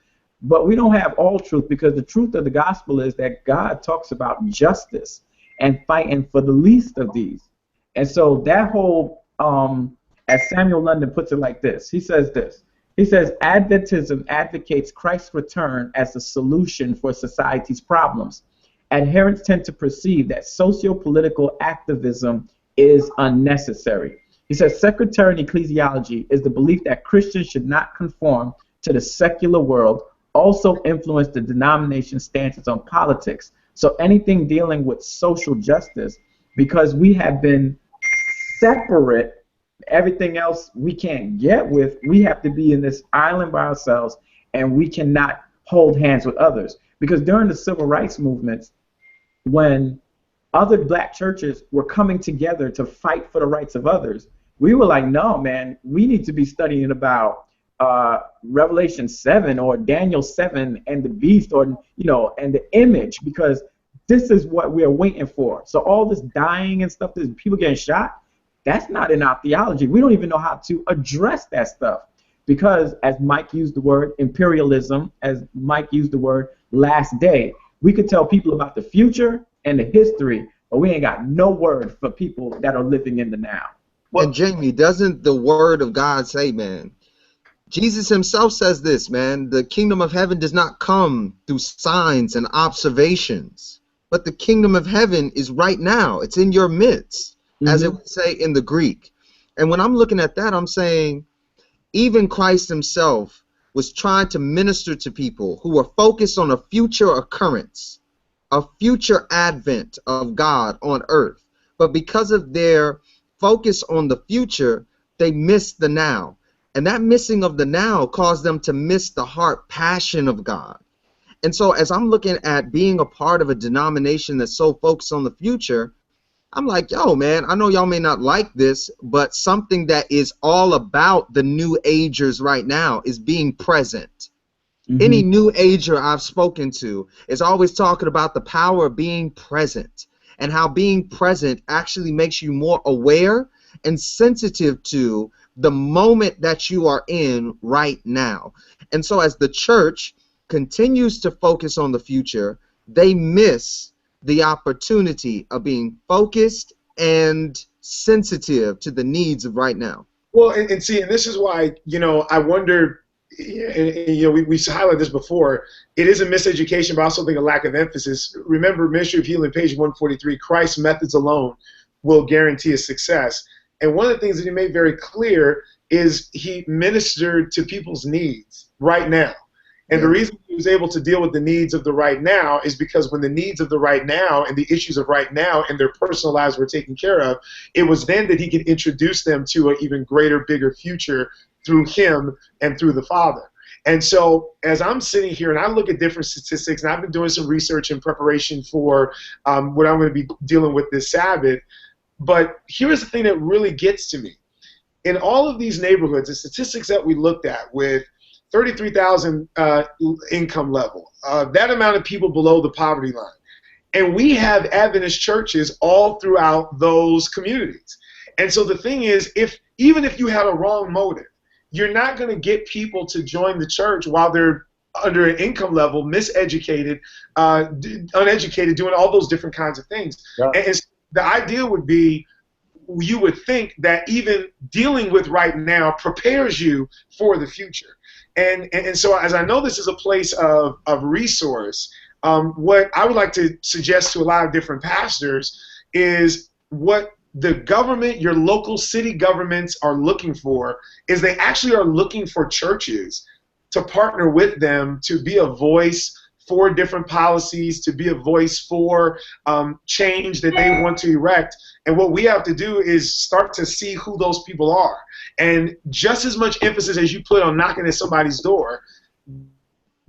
But we don't have all truth, because the truth of the gospel is that God talks about justice and fighting for the least of these. And so that whole, as Samuel London puts it like this, he says, Adventism advocates Christ's return as the solution for society's problems. Adherents tend to perceive that socio-political activism is unnecessary. He says sectarian ecclesiology is the belief that Christians should not conform to the secular world, also influence the denomination's stances on politics. So anything dealing with social justice, because we have been separate, everything else we can't get with, we have to be in this island by ourselves, and we cannot hold hands with others. Because during the civil rights movements, when other black churches were coming together to fight for the rights of others, we were like, no, man, we need to be studying about Revelation 7 or Daniel 7 and the beast, or, you know, and the image, because this is what we're waiting for. So all this dying and stuff, this people getting shot, that's not in our theology. We don't even know how to address that stuff, because as Mike used the word imperialism, as Mike used the word last day, we could tell people about the future and the history, but we ain't got no word for people that are living in the now. And Jamie, doesn't the word of God say, man, Jesus himself says this, man, the kingdom of heaven does not come through signs and observations, but the kingdom of heaven is right now. It's in your midst, as it would say in the Greek. And when I'm looking at that, I'm saying even Christ himself was trying to minister to people who were focused on a future occurrence, a future advent of God on earth. But because of their focus on the future, they missed the now. And that missing of the now caused them to miss the heart passion of God. And so as I'm looking at being a part of a denomination that's so focused on the future, I'm like, yo, man, I know y'all may not like this, but something that is all about the new agers right now is being present. Any new ager I've spoken to is always talking about the power of being present, and how being present actually makes you more aware and sensitive to the moment that you are in right now. And so as the church continues to focus on the future, they miss the opportunity of being focused and sensitive to the needs of right now. Well, and see, and this is why, you know, I wonder, and you know, we highlighted this before, it is a miseducation, but I also think a lack of emphasis. Remember, Ministry of Healing, page 143, Christ's methods alone will guarantee his success. And one of the things that he made very clear is he ministered to people's needs right now. And the reason he was able to deal with the needs of the right now is because when the needs of the right now and the issues of right now and their personal lives were taken care of, it was then that he could introduce them to an even greater, bigger future through him and through the Father. And so as I'm sitting here and I look at different statistics, and I've been doing some research in preparation for what I'm going to be dealing with this Sabbath, but here's the thing that really gets to me. In all of these neighborhoods, the statistics that we looked at with 33,000 income level, that amount of people below the poverty line, and we have Adventist churches all throughout those communities. And so the thing is, even if you have a wrong motive, you're not going to get people to join the church while they're under an income level, miseducated, uneducated, doing all those different kinds of things. Yeah. And so the idea would be, you would think that even dealing with right now prepares you for the future. And so as I know this is a place of resource, what I would like to suggest to a lot of different pastors is what the government, your local city governments are looking for is they actually are looking for churches to partner with them to be a voice for different policies, to be a voice for change that they want to erect. And what we have to do is start to see who those people are. And just as much emphasis as you put on knocking at somebody's door,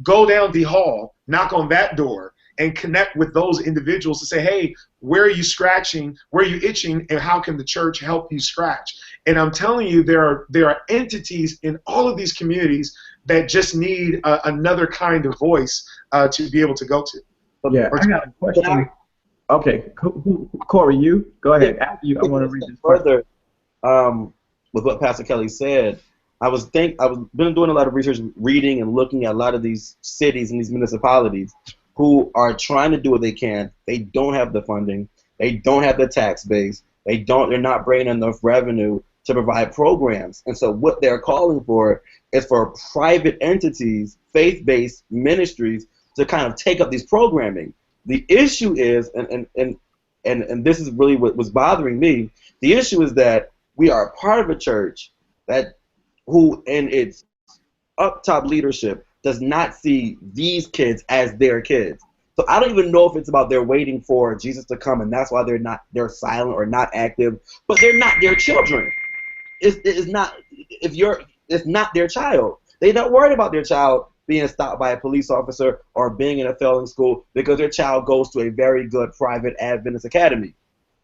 go down the hall, knock on that door, and connect with those individuals to say, hey, where are you scratching, where are you itching, and how can the church help you scratch? And I'm telling you, there are entities in all of these communities that just need another kind of voice to be able to go to. Yeah, I got a question. Okay, Corey, you go ahead. After you, I want to read this further. With what Pastor Kelly said, I've been doing a lot of research, reading and looking at a lot of these cities and these municipalities who are trying to do what they can. They don't have the funding. They don't have the tax base. They're not bringing enough revenue to provide programs. And so what they're calling for is for private entities, faith-based ministries, to kind of take up these programming. The issue is, and this is really what was bothering me, the issue is that we are a part of a church who in its up top leadership does not see these kids as their kids. So I don't even know if it's about they're waiting for Jesus to come and that's why they're silent or not active, but they're not their children. It's not their child. They're not worried about their child being stopped by a police officer or being in a failing school because their child goes to a very good private Adventist academy.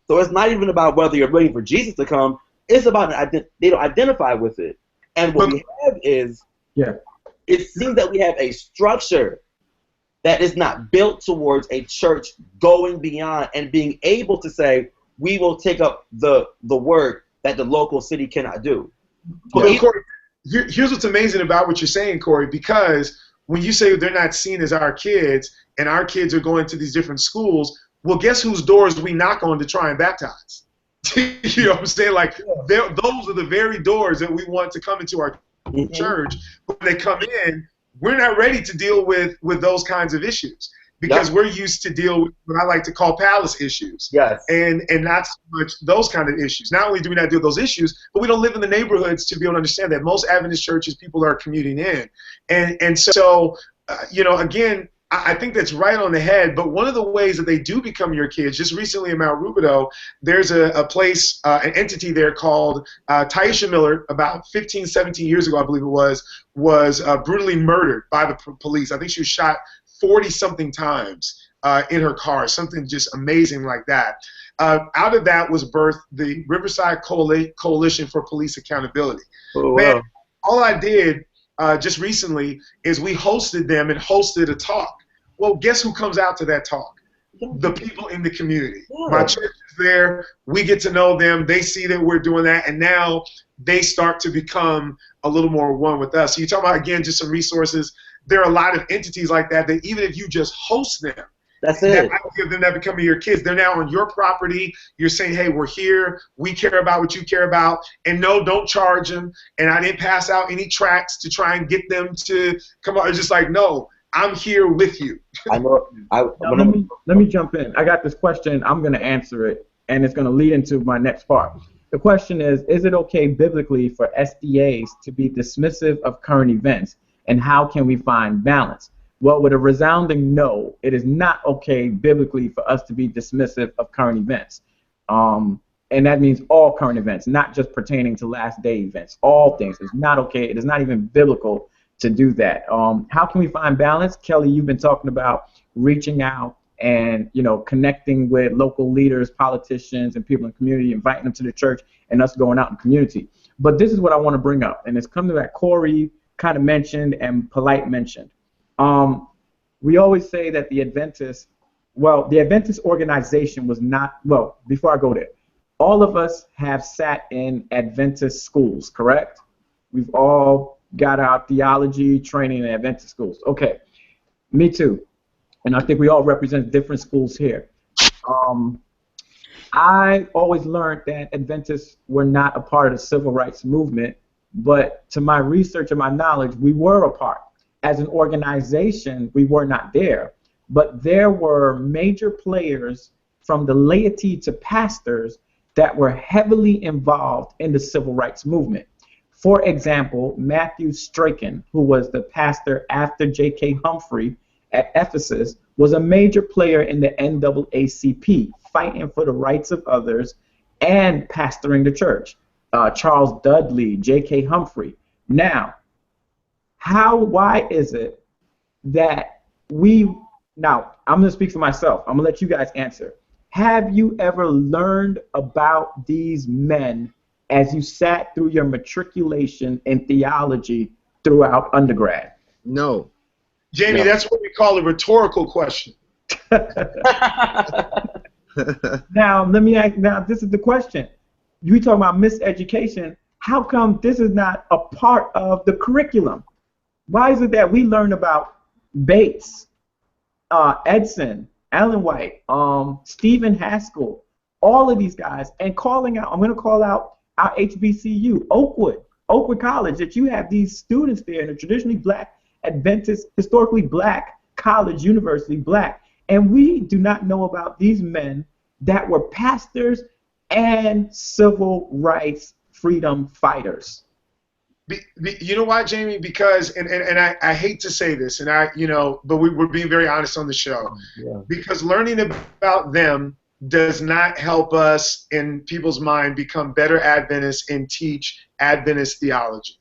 So it's not even about whether you're waiting for Jesus to come. It's about they don't identify with it. And what we have is, it seems that we have a structure that is not built towards a church going beyond and being able to say, we will take up the work that the local city cannot do. Well, Corey, here's what's amazing about what you're saying, Corey, because when you say they're not seen as our kids and our kids are going to these different schools, well, guess whose doors we knock on to try and baptize? You know what I'm saying? Like, those are the very doors that we want to come into our church. When they come in, we're not ready to deal with those kinds of issues because we're used to deal with what I like to call palace issues. Yes. And not so much those kind of issues. Not only do we not deal with those issues, but we don't live in the neighborhoods to be able to understand that. Most Adventist churches, people are commuting in. And so, again, I think that's right on the head, but one of the ways that they do become your kids, just recently in Mount Rubidoux, there's a place, an entity there called Taisha Miller, about 15, 17 years ago, I believe it was brutally murdered by the police. I think she was shot 40-something times in her car, something just amazing like that. Out of that was birthed the Riverside Coalition for Police Accountability. Oh, wow. Man, all I did just recently is we hosted them and hosted a talk. Well, guess who comes out to that talk? The people in the community. Yeah. My church is there. We get to know them. They see that we're doing that, and now they start to become a little more one with us. So you talk about, again, just some resources. There are a lot of entities like that even if you just host them, that's it. That idea of them that becoming your kids. They're now on your property. You're saying, hey, we're here. We care about what you care about. And no, don't charge them. And I didn't pass out any tracts to try and get them to come out. It's just like, no, I'm here with you. I know. Let me jump in. I got this question. I'm going to answer it, and it's going to lead into my next part. The question is it okay biblically for SDAs to be dismissive of current events, and how can we find balance? Well, with a resounding no, it is not okay biblically for us to be dismissive of current events. And that means all current events, not just pertaining to last day events. All things. It's not okay. It is not even biblical to do that. How can we find balance? Kelly, you've been talking about reaching out and connecting with local leaders, politicians, and people in the community, inviting them to the church, and us going out in the community. But this is what I want to bring up, and it's coming to that Corey kind of mentioned and Polite mentioned. We always say that the Adventist organization was not, well, before I go there, all of us have sat in Adventist schools, correct? We've all got our theology training in Adventist schools. Okay, me too. And I think we all represent different schools here. I always learned that Adventists were not a part of the civil rights movement, but to my research and my knowledge, we were a part. As an organization, we were not there, but there were major players from the laity to pastors that were heavily involved in the civil rights movement. For example, Matthew Strachan, who was the pastor after J.K. Humphrey at Ephesus, was a major player in the NAACP, fighting for the rights of others and pastoring the church. Charles Dudley, J.K. Humphrey. Now, why is it that now, I'm going to speak for myself. I'm going to let you guys answer. Have you ever learned about these men as you sat through your matriculation in theology throughout undergrad? No. Jamie, No. that's what we call a rhetorical question. Now, let me ask. Now, this is the question. You talking about miseducation? How come this is not a part of the curriculum? Why is it that we learn about Bates, Edson, Ellen White, Stephen Haskell, all of these guys, and calling out? I'm going to call out our HBCU, Oakwood College, that you have these students there in a traditionally black Adventist, historically black college, university, black. And we do not know about these men that were pastors and civil rights freedom fighters. You know why, Jamie? Because, and I hate to say this, but we're being very honest on the show. Yeah. Because learning about them does not help us, in people's mind, become better Adventists and teach Adventist theology,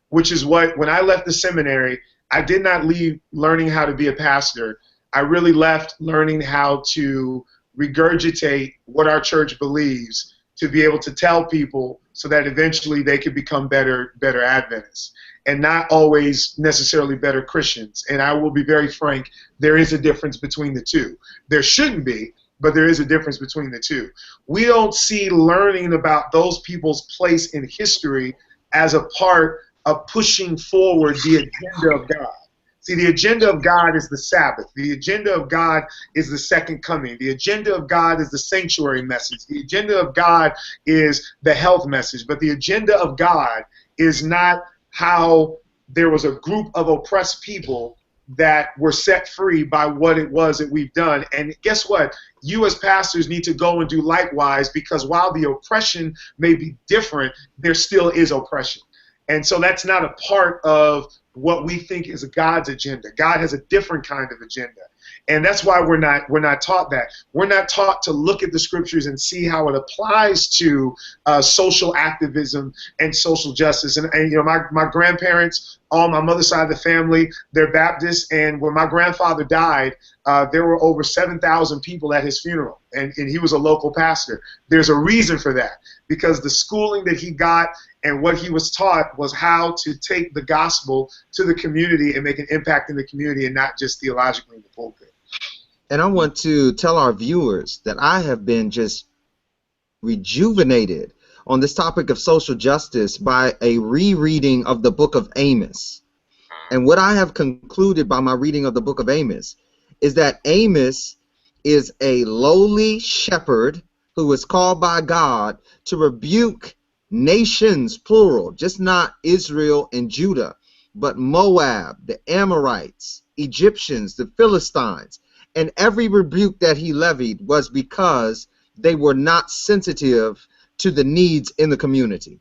which is what, when I left the seminary, I did not leave learning how to be a pastor. I really left learning how to regurgitate what our church believes to be able to tell people so that eventually they could become better Adventists, and not always necessarily better Christians. And I will be very frank, there is a difference between the two. There shouldn't be, but there is a difference between the two. We don't see learning about those people's place in history as a part of pushing forward the agenda of God. See, the agenda of God is the Sabbath. The agenda of God is the second coming. The agenda of God is the sanctuary message. The agenda of God is the health message. But the agenda of God is not how there was a group of oppressed people that were set free by what it was that we've done. And guess what? You as pastors need to go and do likewise, because while the oppression may be different, there still is oppression. And so that's not a part of what we think is God's agenda. God has a different kind of agenda. And that's why we're not taught that. We're not taught to look at the scriptures and see how it applies to social activism and social justice. And my grandparents, on my mother's side of the family, they're Baptists. And when my grandfather died, there were over 7,000 people at his funeral. And he was a local pastor. There's a reason for that, because the schooling that he got and what he was taught was how to take the gospel to the community and make an impact in the community, and not just theologically in the pulpit. And I want to tell our viewers that I have been just rejuvenated on this topic of social justice by a rereading of the book of Amos. And what I have concluded by my reading of the book of Amos is that Amos is a lowly shepherd who was called by God to rebuke nations, plural, just not Israel and Judah, but Moab, the Amorites, Egyptians, the Philistines. And every rebuke that he levied was because they were not sensitive to the needs in the community.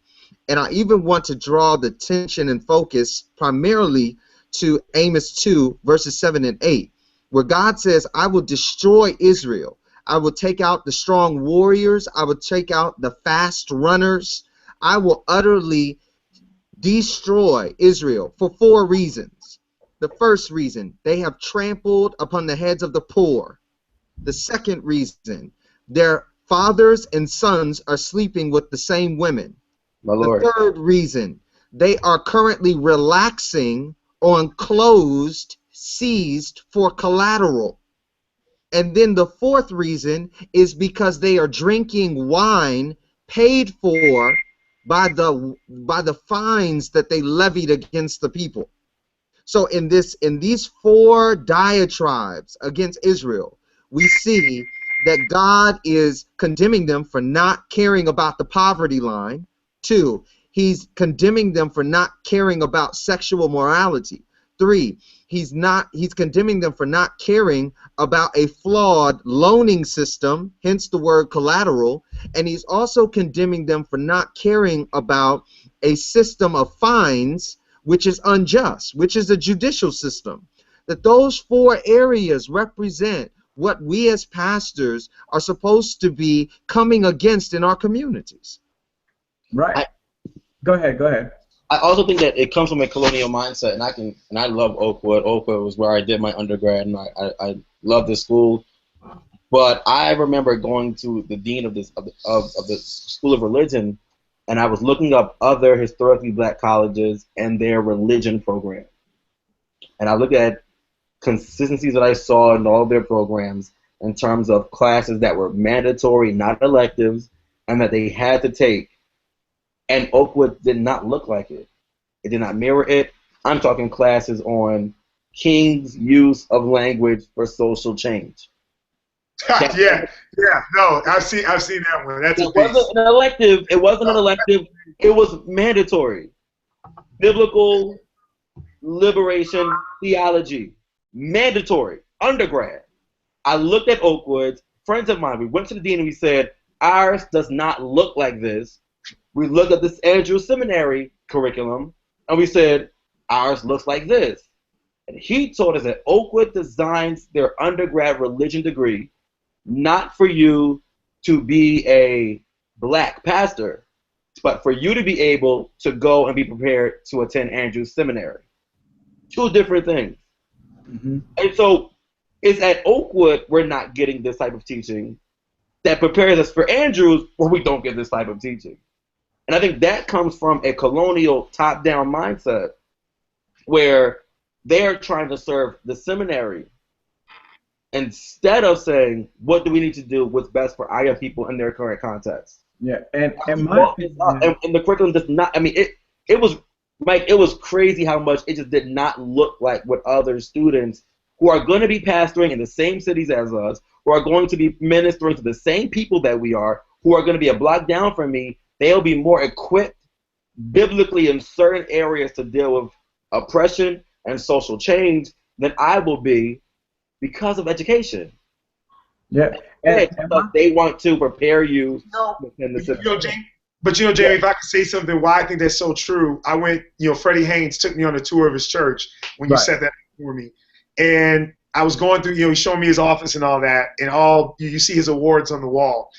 And I even want to draw the attention and focus primarily to Amos 2, verses 7 and 8, where God says, I will destroy Israel. I will take out the strong warriors. I will take out the fast runners. I will utterly destroy Israel for 4 reasons. The first reason, they have trampled upon the heads of the poor. The second reason, their fathers and sons are sleeping with the same women. My Lord. The third reason, they are currently relaxing on closed seized for collateral. And then the fourth reason is because they are drinking wine paid for by the fines that they levied against the people. So in these 4 diatribes against Israel, we see that God is condemning them for not caring about the poverty line. 2, he's condemning them for not caring about sexual morality. 3, he's condemning them for not caring about a flawed loaning system, hence the word collateral, and he's also condemning them for not caring about a system of fines which is unjust, which is a judicial system. That those 4 areas represent what we as pastors are supposed to be coming against in our communities. Right. Go ahead. I also think that it comes from a colonial mindset, and I love Oakwood. Oakwood was where I did my undergrad, and I love this school. But I remember going to the dean of the School of Religion, and I was looking up other historically black colleges and their religion program. And I looked at consistencies that I saw in all their programs in terms of classes that were mandatory, not electives, and that they had to take. And Oakwood did not look like it. It did not mirror it. I'm talking classes on King's use of language for social change. yeah. No, I've seen that one. That's it wasn't an elective. It wasn't an elective. It was mandatory. Biblical liberation theology, mandatory, undergrad. I looked at Oakwood. Friends of mine, we went to the dean and we said, ours does not look like this. We looked at this Andrew Seminary curriculum, and we said, ours looks like this. And he told us that Oakwood designs their undergrad religion degree not for you to be a black pastor, but for you to be able to go and be prepared to attend Andrew Seminary. 2 different things. Mm-hmm. And so it's at Oakwood we're not getting this type of teaching that prepares us for Andrews where we don't get this type of teaching. And I think that comes from a colonial top-down mindset where they're trying to serve the seminary instead of saying, what do we need to do, what's best for our young people in their current context. Yeah, and the curriculum does not, I mean, it was, Mike, it was crazy how much it just did not look like what other students who are going to be pastoring in the same cities as us, who are going to be ministering to the same people that we are, who are going to be a block down from me, they'll be more equipped biblically in certain areas to deal with oppression and social change than I will be because of education. Yeah. They want to prepare you within the system. But Jamie, if I could say something why I think that's so true, I went, Freddie Haynes took me on a tour of his church when you said that for me. And I was going through, he showed me his office and all that, and you see his awards on the wall.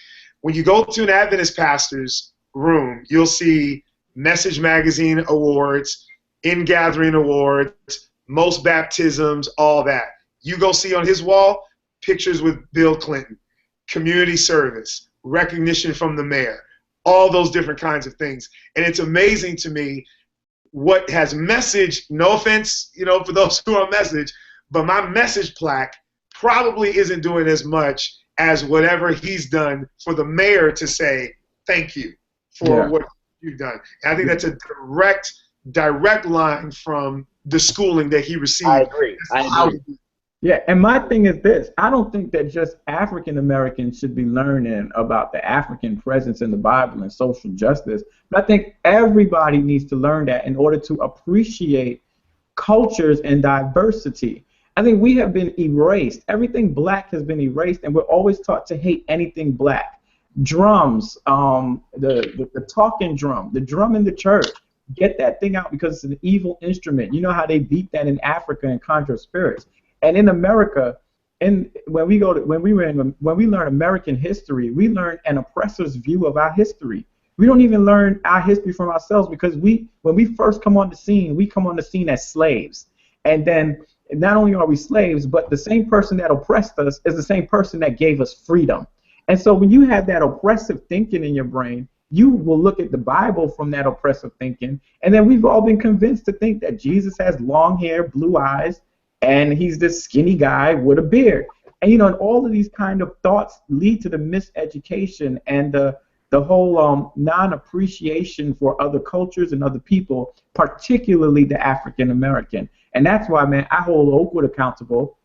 When you go to an Adventist pastor's room, you'll see Message Magazine awards, In Gathering awards, most baptisms, all that. You go see on his wall pictures with Bill Clinton, community service, recognition from the mayor, all those different kinds of things. And it's amazing to me what has Message, no offense, for those who are Message, but my Message plaque probably isn't doing as much as whatever he's done for the mayor to say thank you for what you've done. And I think that's a direct line from the schooling that he received. I agree. Yeah, and my thing is this. I don't think that just African Americans should be learning about the African presence in the Bible and social justice, but I think everybody needs to learn that in order to appreciate cultures and diversity. I think we have been erased. Everything black has been erased, and we're always taught to hate anything black. Drums, the talking drum, the drum in the church, get that thing out because it's an evil instrument. You know how they beat that in Africa and conjure spirits. And in America, when we learn American history, we learn an oppressor's view of our history. We don't even learn our history from ourselves because when we first come on the scene, we come on the scene as slaves. And then not only are we slaves, but the same person that oppressed us is the same person that gave us freedom. And so when you have that oppressive thinking in your brain, you will look at the Bible from that oppressive thinking, and then we've all been convinced to think that Jesus has long hair, blue eyes, and he's this skinny guy with a beard. And and all of these kind of thoughts lead to the miseducation and the the whole non-appreciation for other cultures and other people, particularly the African American. And that's why, man, I hold Oakwood accountable.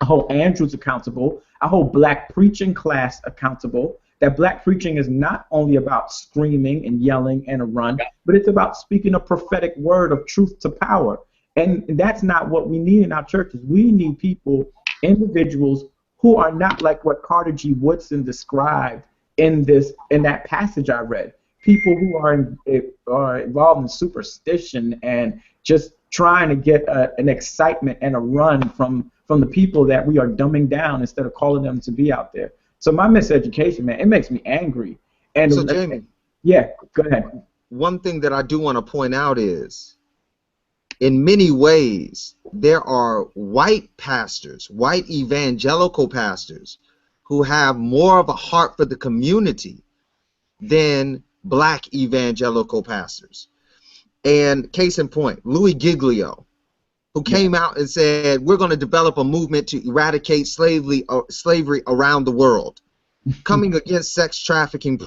I hold Andrews accountable. I hold black preaching class accountable. That black preaching is not only about screaming and yelling and a run, but it's about speaking a prophetic word of truth to power. And that's not what we need in our churches. We need people, individuals who are not like what Carter G. Woodson described in that passage I read. People who are involved in superstition and just trying to get an excitement and a run from the people that we are dumbing down instead of calling them to be out there. So my miseducation, man, it makes me angry. And so Jamie, yeah, go ahead. One thing that I do want to point out is, in many ways, there are white pastors, white evangelical pastors, who have more of a heart for the community than black evangelical pastors. And case in point, Louis Giglio, who came out and said, we're going to develop a movement to eradicate slavery around the world, coming against sex trafficking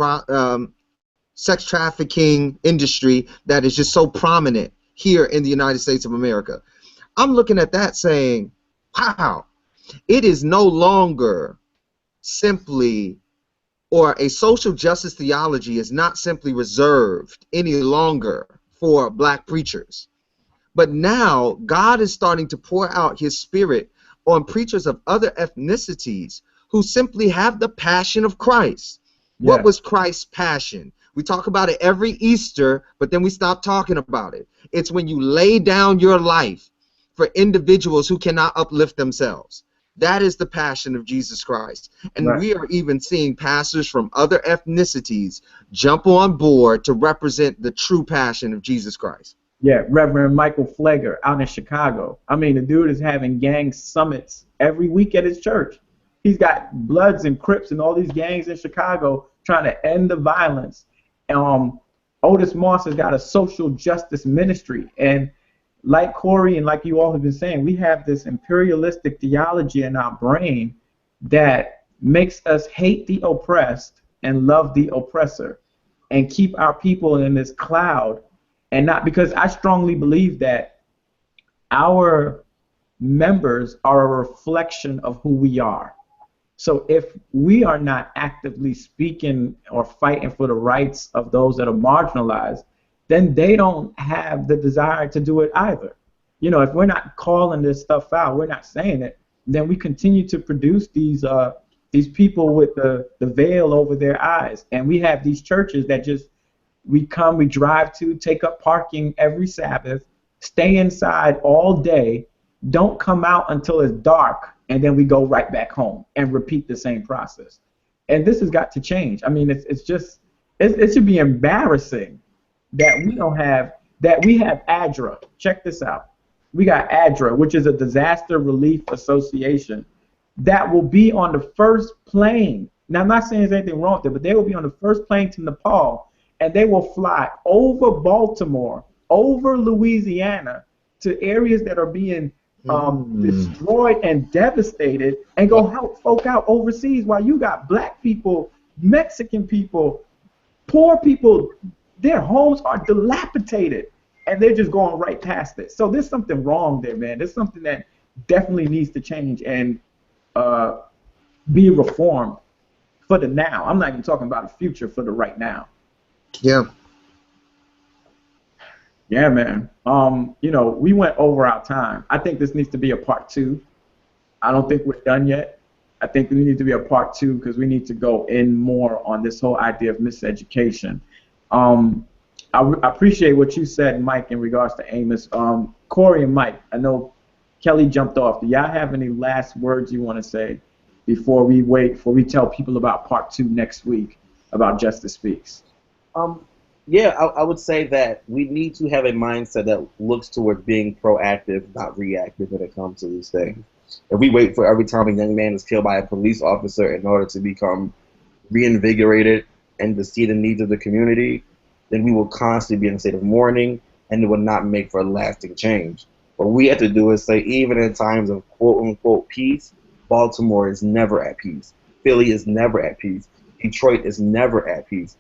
industry that is just so prominent here in the United States of America. I'm looking at that saying, wow, it is no longer simply, or a social justice theology is not simply reserved any longer for black preachers. But now God is starting to pour out his spirit on preachers of other ethnicities who simply have the passion of Christ. Yeah. What was Christ's passion? We talk about it every Easter, but then we stop talking about it. It's when you lay down your life for individuals who cannot uplift themselves. That is the passion of Jesus Christ. And right. We are even seeing pastors from other ethnicities jump on board to represent the true passion of Jesus Christ. Yeah, Reverend Michael Flager out in Chicago. I mean, the dude is having gang summits every week at his church. He's got Bloods and Crips and all these gangs in Chicago trying to end the violence. Otis Moss has got a social justice ministry. And like Corey and like you all have been saying, we have this imperialistic theology in our brain that makes us hate the oppressed and love the oppressor and keep our people in this cloud. And not, because I strongly believe that our members are a reflection of who we are. So if we are not actively speaking or fighting for the rights of those that are marginalized, then they don't have the desire to do it either. You know, if we're not calling this stuff out, we're not saying it, then we continue to produce these people with the veil over their eyes. And we have these churches that just, we drive to, take up parking every Sabbath, stay inside all day, don't come out until it's dark, and then we go right back home and repeat the same process. And this has got to change. I mean, it should be embarrassing that we have ADRA. Check this out. We got ADRA, which is a Disaster Relief Association, that will be on the first plane. Now, I'm not saying there's anything wrong with it, but they will be on the first plane to Nepal, and they will fly over Baltimore, over Louisiana, to areas that are being destroyed and devastated, and go help folk out overseas while you got black people, Mexican people, poor people, their homes are dilapidated, and they're just going right past it. So there's something wrong there, man. There's something that definitely needs to change and be reformed for the now. I'm not even talking about a future, for the right now. Yeah. Yeah, man. You know, we went over our time. I think this needs to be a part 2. I don't think we're done yet. I think we need to be a part 2 because we need to go in more on this whole idea of miseducation. I appreciate what you said, Mike, in regards to Amos. Corey and Mike, I know Kelly jumped off. Do y'all have any last words you want to say before we tell people about part 2 next week about Justice Speaks? Yeah, I would say that we need to have a mindset that looks toward being proactive, not reactive when it comes to these things. If we wait for every time a young man is killed by a police officer in order to become reinvigorated and to see the needs of the community, then we will constantly be in a state of mourning, and it will not make for a lasting change. What we have to do is say, even in times of quote-unquote peace, Baltimore is never at peace. Philly is never at peace. Detroit is never at peace.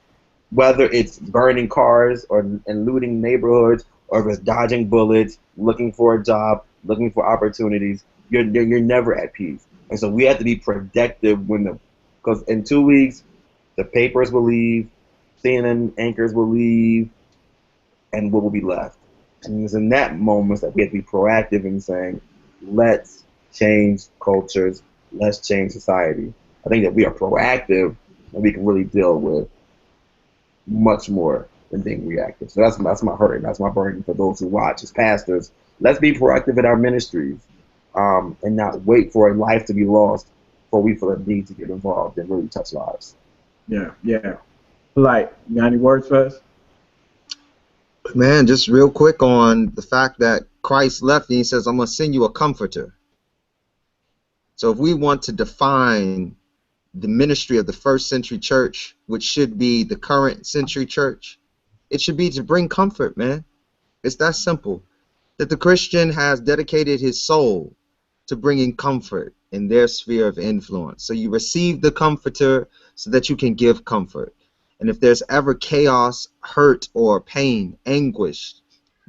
whether it's burning cars and looting neighborhoods, or if it's dodging bullets, looking for a job, looking for opportunities, you're never at peace. And so we have to be productive because in 2 weeks, the papers will leave, CNN anchors will leave, and what will be left? And it's in that moment that we have to be proactive in saying, let's change cultures, let's change society. I think that we are proactive and we can really deal with much more than being reactive. So that's my hurting. That's my burden for those who watch as pastors. Let's be proactive in our ministries and not wait for a life to be lost before we feel the need to get involved and really touch lives. Yeah, yeah. Like, you got any words for us? Man, just real quick on the fact that Christ left and he says, I'm going to send you a comforter. So if we want to define the ministry of the first century church, which should be the current century church, it should be to bring comfort, man. It's that simple. That the Christian has dedicated his soul to bringing comfort in their sphere of influence. So you receive the comforter so that you can give comfort. And if there's ever chaos, hurt, or pain, anguish,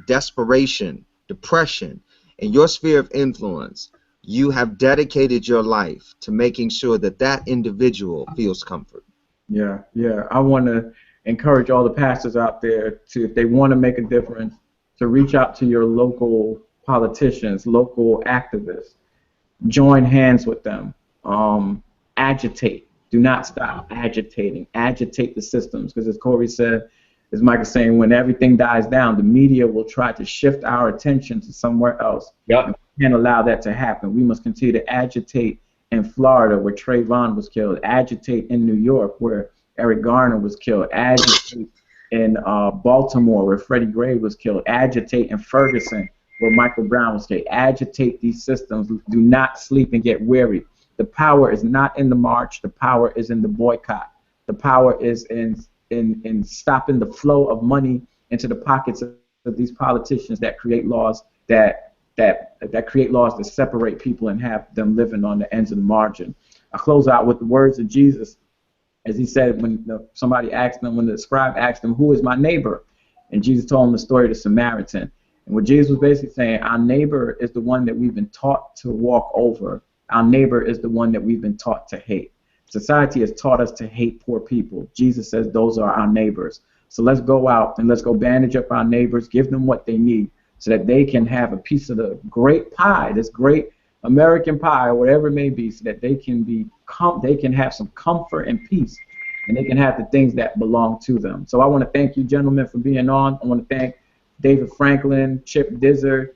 desperation, depression in your sphere of influence, you have dedicated your life to making sure that that individual feels comfort. Yeah, yeah. I want to encourage all the pastors out there to, if they want to make a difference, to reach out to your local politicians, local activists. Join hands with them. Agitate. Do not stop agitating. Agitate the systems, because as Corey said, as Mike is saying, when everything dies down, the media will try to shift our attention to somewhere else. Yep. We can't allow that to happen. We must continue to agitate in Florida, where Trayvon was killed. Agitate in New York, where Eric Garner was killed. Agitate in Baltimore, where Freddie Gray was killed. Agitate in Ferguson, where Michael Brown was killed. Agitate these systems. Do not sleep and get weary. The power is not in the march. The power is in the boycott. The power is in stopping the flow of money into the pockets of these politicians that create laws that create laws that separate people and have them living on the ends of the margin. I close out with the words of Jesus, as he said when somebody asked him, when the scribe asked him, "Who is my neighbor?" And Jesus told him the story of the Samaritan. And what Jesus was basically saying, our neighbor is the one that we've been taught to walk over. Our neighbor is the one that we've been taught to hate. Society has taught us to hate poor people. Jesus says those are our neighbors. So let's go out and let's go bandage up our neighbors, give them what they need so that they can have a piece of the great pie, this great American pie, or whatever it may be, so that they can have some comfort and peace, and they can have the things that belong to them. So I want to thank you, gentlemen, for being on. I want to thank David Franklin, Chip Dizard,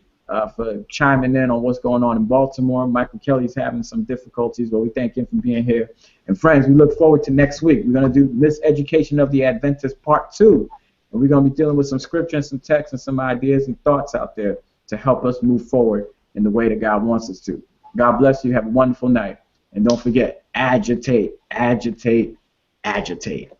for chiming in on what's going on in Baltimore. Michael Kelly's having some difficulties, but we thank him for being here. And friends, we look forward to next week. We're going to do MisEducation of the Adventist Part 2. And we're going to be dealing with some scripture and some text and some ideas and thoughts out there to help us move forward in the way that God wants us to. God bless you. Have a wonderful night. And don't forget, agitate, agitate, agitate.